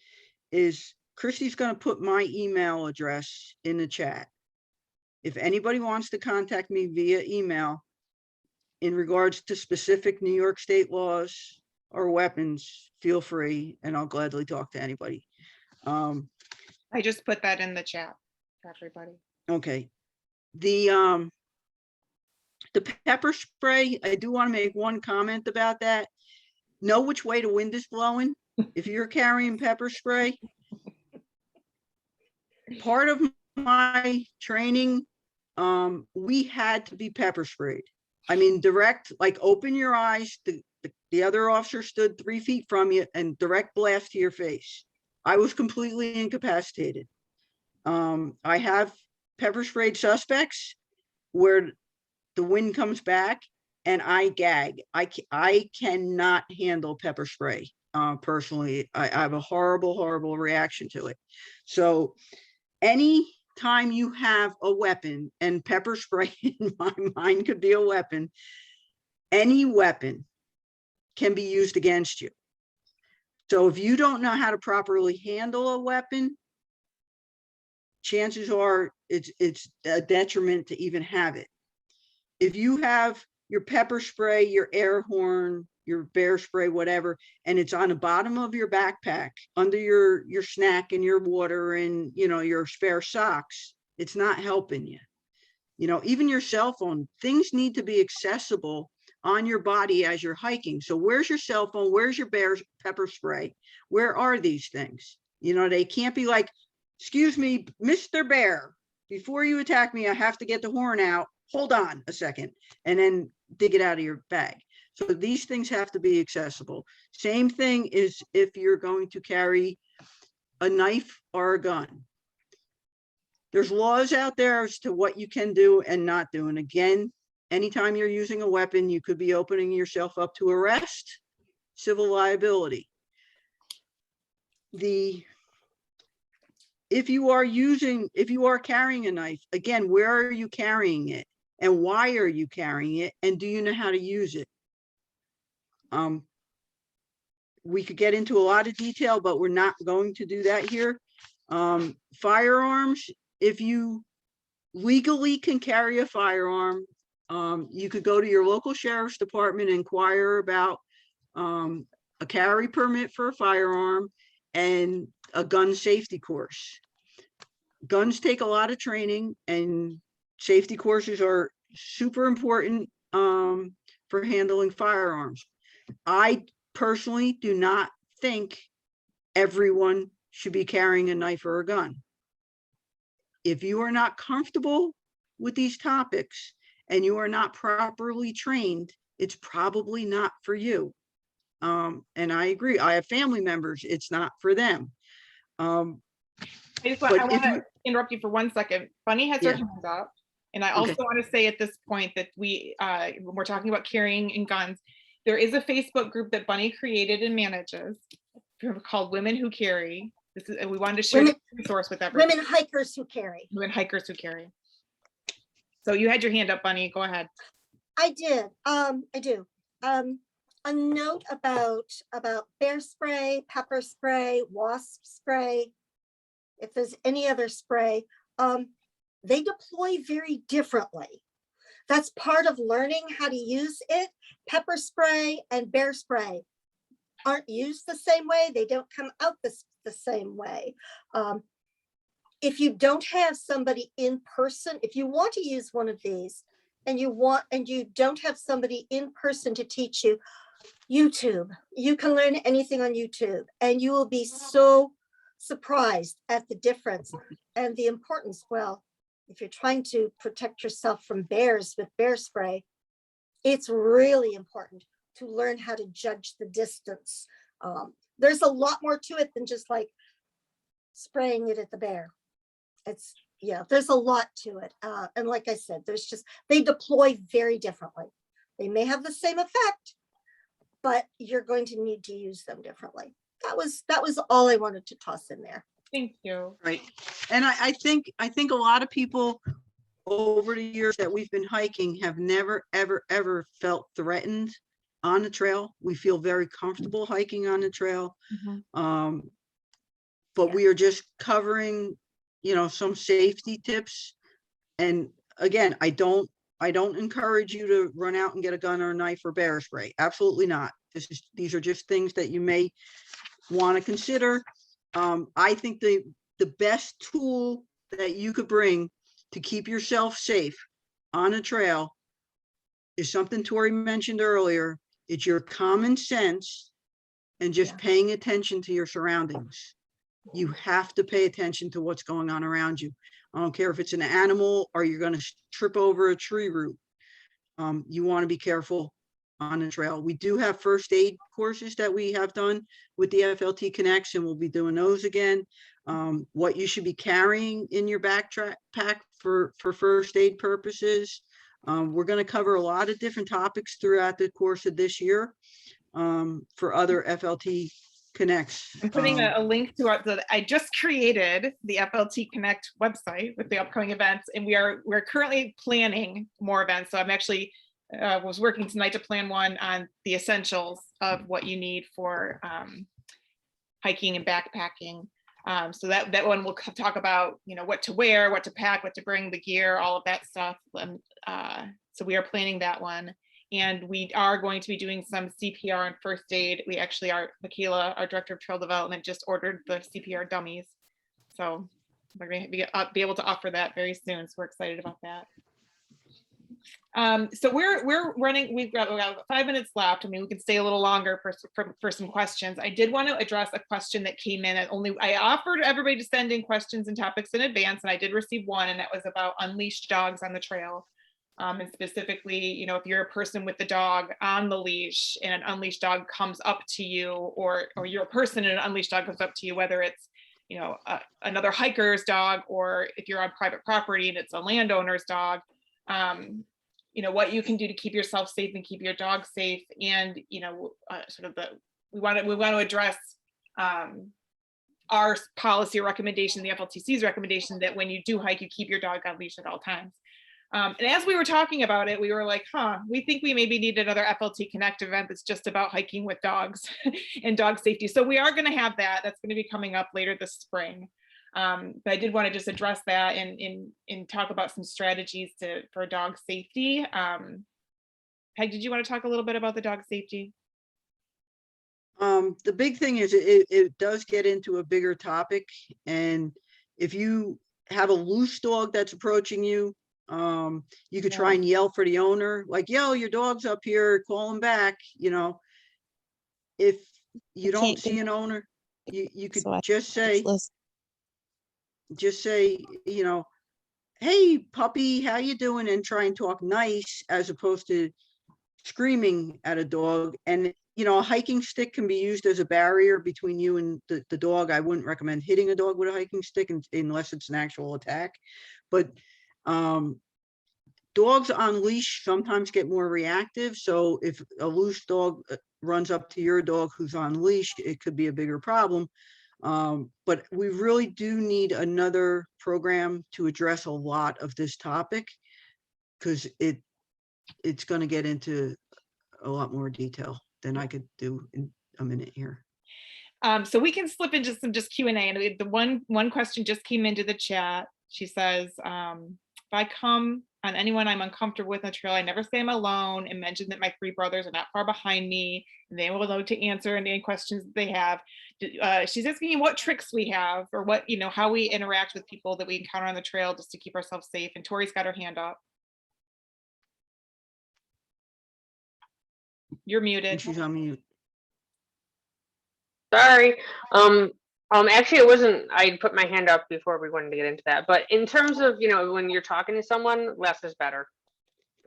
is Christy's going to put my email address in the chat. If anybody wants to contact me via email in regards to specific New York State laws or weapons, feel free, and I'll gladly talk to anybody. I just put that in the chat for everybody. Okay. The pepper spray, I do want to make one comment about that. Know which way the wind is blowing. If you're carrying pepper spray, part of my training, we had to be pepper sprayed. I mean, direct, like open your eyes. The other officer stood 3 feet from you and direct blast to your face. I was completely incapacitated. I have pepper sprayed suspects where the wind comes back and I gag. I cannot handle pepper spray. Personally, I have a horrible reaction to it. So any time you have a weapon, and pepper spray in my mind could be a weapon, any weapon can be used against you. So if you don't know how to properly handle a weapon, chances are it's a detriment to even have it. If you have your pepper spray, your air horn, your bear spray, whatever, and it's on the bottom of your backpack under your snack and your water and, you know, your spare socks, it's not helping you. You know, even your cell phone, things need to be accessible on your body as you're hiking. So where's your cell phone? Where's your pepper spray? Where are these things? You know, they can't be like, excuse me, Mr. Bear, before you attack me, I have to get the horn out. Hold on a second, and then dig it out of your bag. So these things have to be accessible. Same thing is if you're going to carry a knife or a gun. There's laws out there as to what you can do and not do. And again, anytime you're using a weapon, you could be opening yourself up to arrest, civil liability. If you are carrying a knife, again, where are you carrying it? And why are you carrying it? And do you know how to use it? We could get into a lot of detail, but we're not going to do that here. Firearms, if you legally can carry a firearm, you could go to your local sheriff's department and inquire about a carry permit for a firearm and a gun safety course. Guns take a lot of training, and safety courses are super important for handling firearms. I personally do not think everyone should be carrying a knife or a gun. If you are not comfortable with these topics and you are not properly trained, it's probably not for you. And I agree. I have family members, it's not for them. I want to interrupt you for 1 second. Bunny has her hands up. And I also want to say at this point that when we're talking about carrying and guns, there is a Facebook group that Bunny created and manages called Women Who Carry. And we wanted to share the resource with everyone. Women hikers who carry. Women hikers who carry. So you had your hand up, Bunny. Go ahead. I did. I do. A note about bear spray, pepper spray, wasp spray. If there's any other spray, they deploy very differently. That's part of learning how to use it. Pepper spray and bear spray aren't used the same way. They don't come out the same way. if you don't have somebody in person, if you want to use one of these and you don't have somebody in person to teach you, YouTube, you can learn anything on YouTube, and you will be so surprised at the difference and the importance. Well, if you're trying to protect yourself from bears with bear spray, it's really important to learn how to judge the distance. There's a lot more to it than just like spraying it at the bear. There's a lot to it. And like I said, they deploy very differently. They may have the same effect, but you're going to need to use them differently. That was all I wanted to toss in there. Thank you. Right. And I think a lot of people over the years that we've been hiking have never, ever, ever felt threatened on the trail. We feel very comfortable hiking on the trail. But we are just covering, some safety tips. And again, I don't encourage you to run out and get a gun or a knife or bear spray. Absolutely not. These are just things that you may want to consider. I think the best tool that you could bring to keep yourself safe on a trail is something Tori mentioned earlier. It's your common sense and just paying attention to your surroundings. You have to pay attention to what's going on around you. I don't care if it's an animal or you're going to trip over a tree root. You want to be careful on the trail. We do have first aid courses that we have done with the FLT Connects, and we'll be doing those again. What you should be carrying in your backpack for first aid purposes. We're going to cover a lot of different topics throughout the course of this year for other FLT Connects. I'm putting a link to I just created the FLT Connect website with the upcoming events, and we're currently planning more events. So I'm actually was working tonight to plan one on the essentials of what you need for hiking and backpacking. So that one will talk about, what to wear, what to pack, what to bring, the gear, all of that stuff. So we are planning that one. And we are going to be doing some CPR and first aid. We actually are, Michaela, our director of trail development, just ordered the CPR dummies. So we're going to be able to offer that very soon. So we're excited about that. So we're running, we've got 5 minutes left. I mean, we can stay a little longer for some questions. I did want to address a question that came in. I offered everybody to send in questions and topics in advance, and I did receive one, and that was about unleashed dogs on the trail. And specifically, if you're a person with the dog on the leash and an unleashed dog comes up to you, or you're a person and an unleashed dog comes up to you, whether it's, another hiker's dog, or if you're on private property and it's a landowner's dog, what you can do to keep yourself safe and keep your dog safe. And, we want to address our policy or recommendation, the FLTC's recommendation, that when you do hike, you keep your dog on leash at all times. And as we were talking about it, we were like, we think we maybe need another FLT Connect event that's just about hiking with dogs and dog safety. So we are going to have that. That's going to be coming up later this spring. But I did want to just address that and talk about some strategies for dog safety. Peg, did you want to talk a little bit about the dog safety? The big thing is it does get into a bigger topic. And if you have a loose dog that's approaching you, you could try and yell for the owner, like, yo, your dog's up here, call him back. If you don't see an owner, you could just say, hey puppy, how you doing? And try and talk nice, as opposed to screaming at a dog. And a hiking stick can be used as a barrier between you and the dog. I wouldn't recommend hitting a dog with a hiking stick unless it's an actual attack. But dogs on leash sometimes get more reactive. So if a loose dog runs up to your dog who's on leash, it could be a bigger problem. But we really do need another program to address a lot of this topic, because it's going to get into a lot more detail than I could do in a minute here. So we can slip into some just Q&A. And the one question just came into the chat. She says, if I come on anyone I'm uncomfortable with on the trail. I never say I'm alone, and mention that my 3 brothers are not far behind me, and they will know to answer any questions that they have. She's asking me what tricks we have, or what, how we interact with people that we encounter on the trail just to keep ourselves safe. And Tori's got her hand up. You're And muted. she's on mute. Sorry. Actually, it wasn't, I put my hand up before we wanted to get into that, but in terms of, when you're talking to someone, less is better.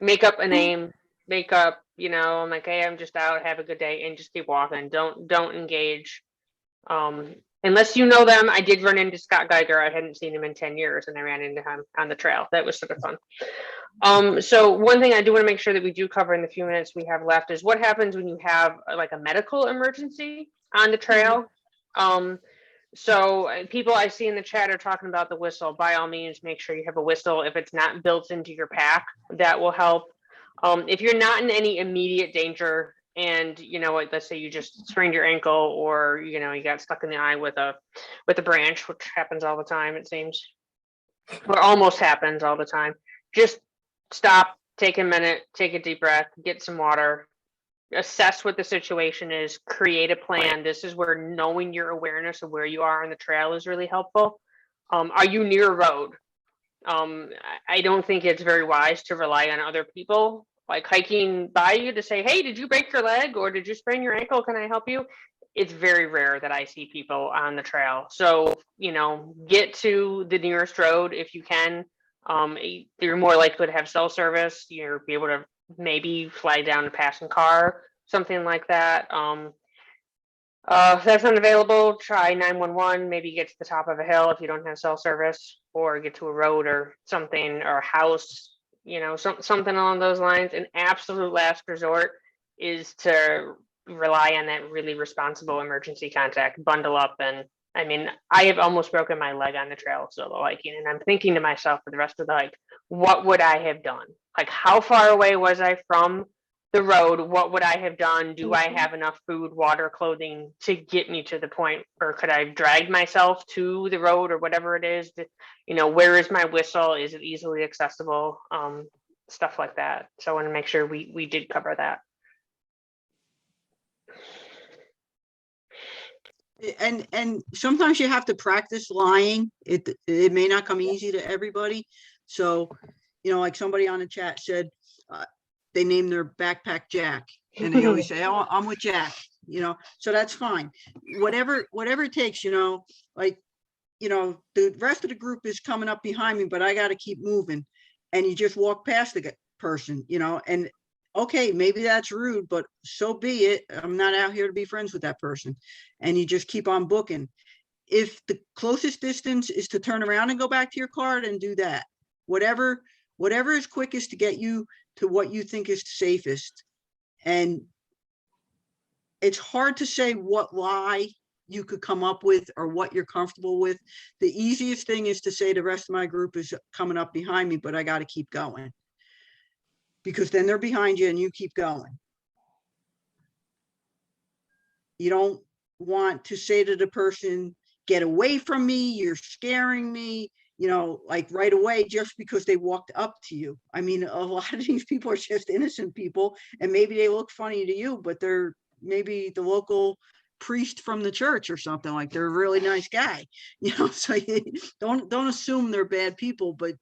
Make up a name, make up, I'm like, hey, I'm just out, have a good day, and just keep walking. Don't engage. Unless you know them. I did run into Scott Geiger. I hadn't seen him in 10 years, and I ran into him on the trail. That was sort of fun. So one thing I do want to make sure that we do cover in the few minutes we have left is what happens when you have like a medical emergency on the trail. So people I see in the chat are talking about the whistle. By all means, make sure you have a whistle. If it's not built into your pack, that will help. If you're not in any immediate danger, and like, let's say you just sprained your ankle, or you got stuck in the eye with a branch, which happens all the time, it seems, or almost happens all the time, just stop, take a minute, take a deep breath, get some water, assess what the situation is, create a plan. This is where knowing your awareness of where you are on the trail is really helpful. Are you near a road? I don't think it's very wise to rely on other people like hiking by you to say, hey, did you break your leg, or did you sprain your ankle? Can I help you? It's very rare that I see people on the trail. So, get to the nearest road if you can. You're more likely to have cell service. You'll be able to maybe flag down a passing car, something like that. If that's not available, try 911, maybe get to the top of a hill if you don't have cell service, or get to a road or something, or a house, something along those lines. An absolute last resort is to rely on that really responsible emergency contact, bundle up. And I mean, I have almost broken my leg on the trail solo hiking, and I'm thinking to myself for the rest of the hike, what would I have done? Like, how far away was I from the road? What would I have done? Do I have enough food, water, clothing to get me to the point? Or could I have dragged myself to the road, or whatever it is? Where is my whistle? Is it easily accessible? Stuff like that. So I want to make sure we did cover that. And sometimes you have to practice lying. It may not come easy to everybody. So, like somebody on the chat said, they name their backpack Jack, and they always say, oh, I'm with Jack, so that's fine. Whatever it takes, like, the rest of the group is coming up behind me, but I got to keep moving. And you just walk past the person, and okay, maybe that's rude, but so be it. I'm not out here to be friends with that person. And you just keep on booking. If the closest distance is to turn around and go back to your car, then do that. Whatever is quickest to get you to what you think is safest. And it's hard to say what lie you could come up with or what you're comfortable with. The easiest thing is to say the rest of my group is coming up behind me, but I got to keep going. Because then they're behind you and you keep going. You don't want to say to the person, get away from me, you're scaring me, like right away, just because they walked up to you. I mean, a lot of these people are just innocent people, and maybe they look funny to you, but they're maybe the local priest from the church or something. Like, they're a really nice guy, so you don't assume they're bad people, but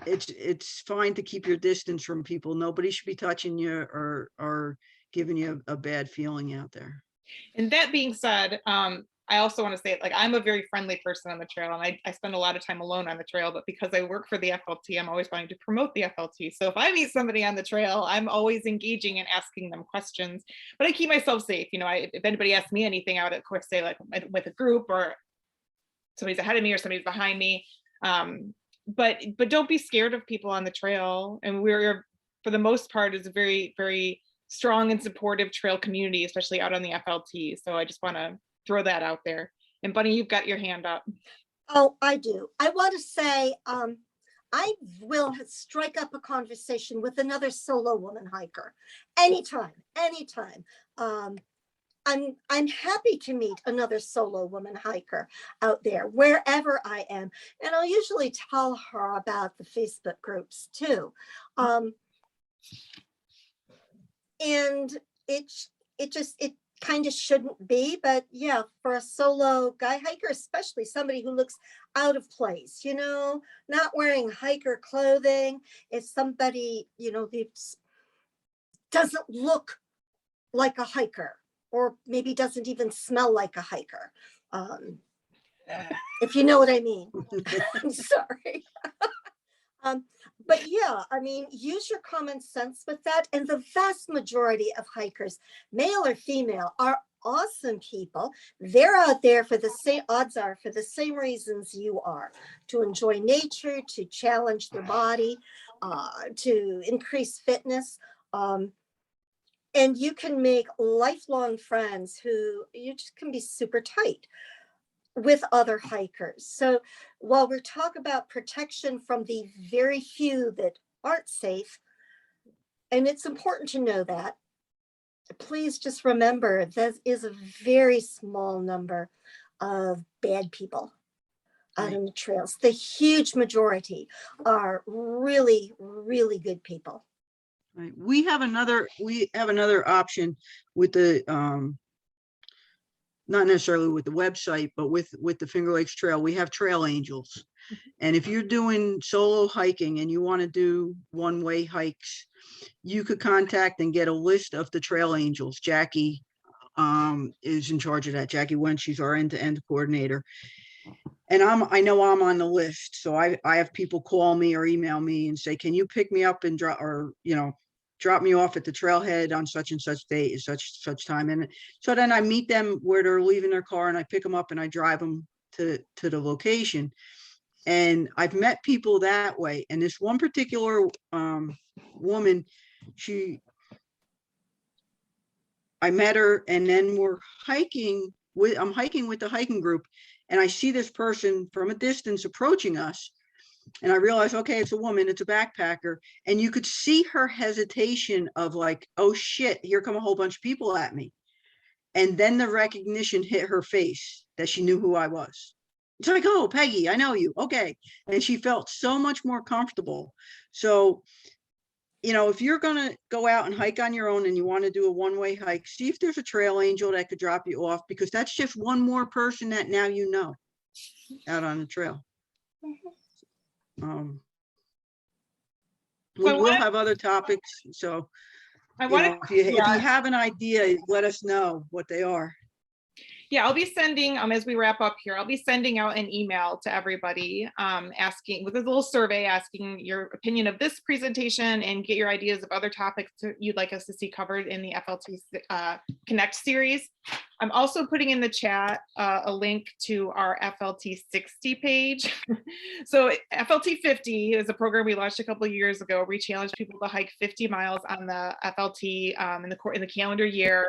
it's fine to keep your distance from people. Nobody should be touching you or giving you a bad feeling out there. And that being said, I also want to say, like, I'm a very friendly person on the trail, and I spend a lot of time alone on the trail, but because I work for the FLT, I'm always wanting to promote the FLT. So if I meet somebody on the trail, I'm always engaging and asking them questions, but I keep myself safe. If anybody asks me anything, I would, of course, say, like, with a group, or somebody's ahead of me or somebody's behind me. But don't be scared of people on the trail. And we're, for the most part, is a very, very strong and supportive trail community, especially out on the FLT. So I just want to throw that out there. And Bunny, you've got your hand up. Oh, I do. I want to say, I will strike up a conversation with another solo woman hiker anytime. I'm happy to meet another solo woman hiker out there wherever I am, and I'll usually tell her about the Facebook groups too. And it kind of shouldn't be, but yeah, for a solo guy hiker, especially somebody who looks out of place, you know, not wearing hiker clothing, if somebody, you know, doesn't look like a hiker, or maybe doesn't even smell like a hiker. If you know what I mean. I'm sorry. But yeah, I mean, use your common sense with that. And the vast majority of hikers, male or female, are awesome people. They're out there for the same, odds are, for the same reasons you are, to enjoy nature, to challenge their body, to increase fitness. And you can make lifelong friends who you just can be super tight with other hikers. So while we're talking about protection from the very few that aren't safe, and it's important to know that, please just remember that is a very small number of bad people out on the trails. The huge majority are really, really good people. Right. We have another option with the, not necessarily with the website, but with the Finger Lakes Trail. We have trail angels. And if you're doing solo hiking and you want to do one-way hikes, you could contact and get a list of the trail angels. Jackie is in charge of that. Jackie Wentz, she's our end-to-end coordinator. And I know I'm on the list. So I have people call me or email me and say, can you pick me up and drop, or, you know, drop me off at the trailhead on such and such date, such time. And so then I meet them where they're leaving their car, and I pick them up and I drive them to the location. And I've met people that way. And this one particular woman, I met her, and then I'm hiking with the hiking group, and I see this person from a distance approaching us. And I realized, okay, it's a woman, it's a backpacker. And you could see her hesitation of like, oh shit, here come a whole bunch of people at me. And then the recognition hit her face that she knew who I was. It's like, oh, Peggy, I know you. Okay. And she felt so much more comfortable. So, you know, if you're going to go out and hike on your own and you want to do a one-way hike, see if there's a trail angel that could drop you off, because that's just one more person that now you know out on the trail. We will have other topics. So, if you have an idea, let us know what they are. Yeah, I'll be sending, as we wrap up here, I'll be sending out an email to everybody asking, with a little survey asking your opinion of this presentation and get your ideas of other topics you'd like us to see covered in the FLT Connect series. I'm also putting in the chat a link to our FLT 60 page. So FLT 50 is a program we launched a couple of years ago. We challenged people to hike 50 miles on the FLT in the calendar year.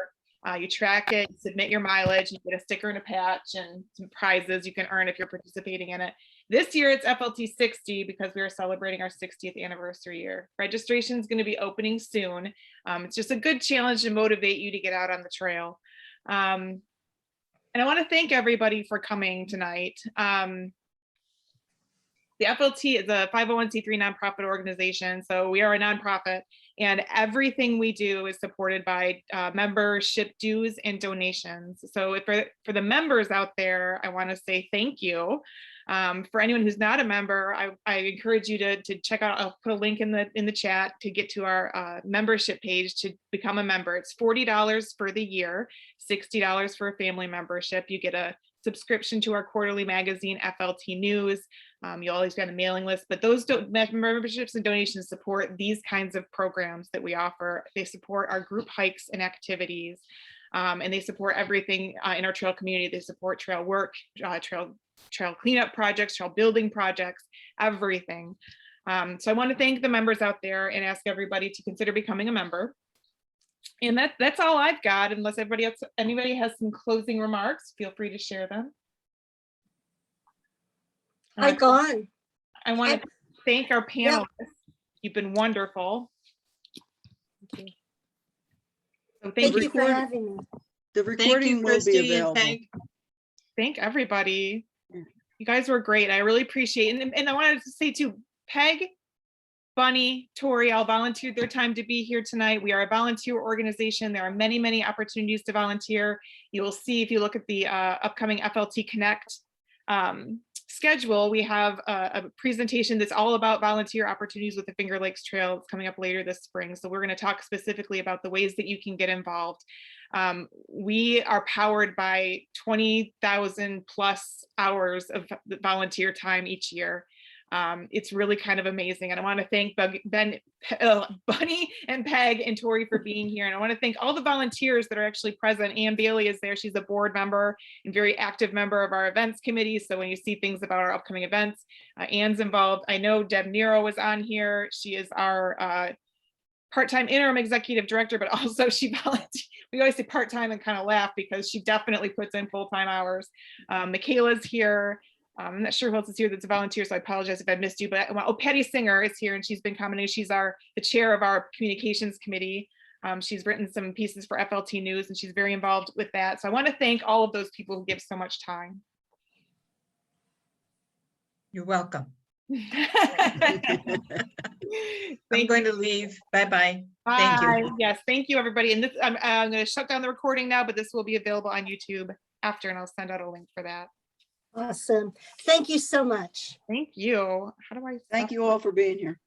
You track it, you submit your mileage, you get a sticker and a patch and some prizes you can earn if you're participating in it. This year it's FLT 60 because we are celebrating our 60th anniversary year. Registration is going to be opening soon. It's just a good challenge to motivate you to get out on the trail. And I want to thank everybody for coming tonight. The FLT is a 501c3 nonprofit organization, so we are a nonprofit, and everything we do is supported by membership dues and donations. So for the members out there, I want to say thank you. For anyone who's not a member, I encourage you to check out. I'll put a link in the chat to get to our membership page to become a member. It's $40 for the year, $60 for a family membership. You get a subscription to our quarterly magazine, FLT News. You always get a mailing list, but those memberships and donations support these kinds of programs that we offer. They support our group hikes and activities, and they support everything in our trail community. They support trail work, trail cleanup projects, trail building projects, everything. So I want to thank the members out there and ask everybody to consider becoming a member. And that's all I've got, unless anybody has some closing remarks, feel free to share them. I want to thank our panelists. Yeah. You've been wonderful. Thank you. So thank you for having me. The Thank recording you, will be Christy and available. Peg. Thank everybody. Yeah. You guys were great. I really appreciate it. And I wanted to say to Peg, Bunny, Tori, all volunteered their time to be here tonight. We are a volunteer organization. There are many, many opportunities to volunteer. You will see if you look at the upcoming FLT Connect schedule, we have a presentation that's all about volunteer opportunities with the Finger Lakes Trail. It's coming up later this spring. So we're going to talk specifically about the ways that you can get involved. We are powered by 20,000 plus hours of volunteer time each year. It's really kind of amazing. And I want to thank Bunny and Peg and Tori for being here. And I want to thank all the volunteers that are actually present. Ann Bailey is there. She's a board member and very active member of our events committee. So when you see things about our upcoming events, Ann's involved. I know Deb Nero was on here. She is our part-time interim executive director, but also she volunteers. We always say part-time and kind of laugh because she definitely puts in full-time hours. Michaela's here. I'm not sure who else is here that's a volunteer, so I apologize if I missed you, but Patty Singer is here and she's been commenting. She's the chair of our communications committee. She's written some pieces for FLT News and she's very involved with that. So I want to thank all of those people who give so much time. You're welcome. I'm I'm going to leave. Bye-bye. Thank you. Yes, thank you, everybody. And this, I'm going to shut down the recording now, but this will be available on YouTube after, and I'll send out a link for that. Awesome. Thank you so much. Thank you. How do I? Thank you all for being here.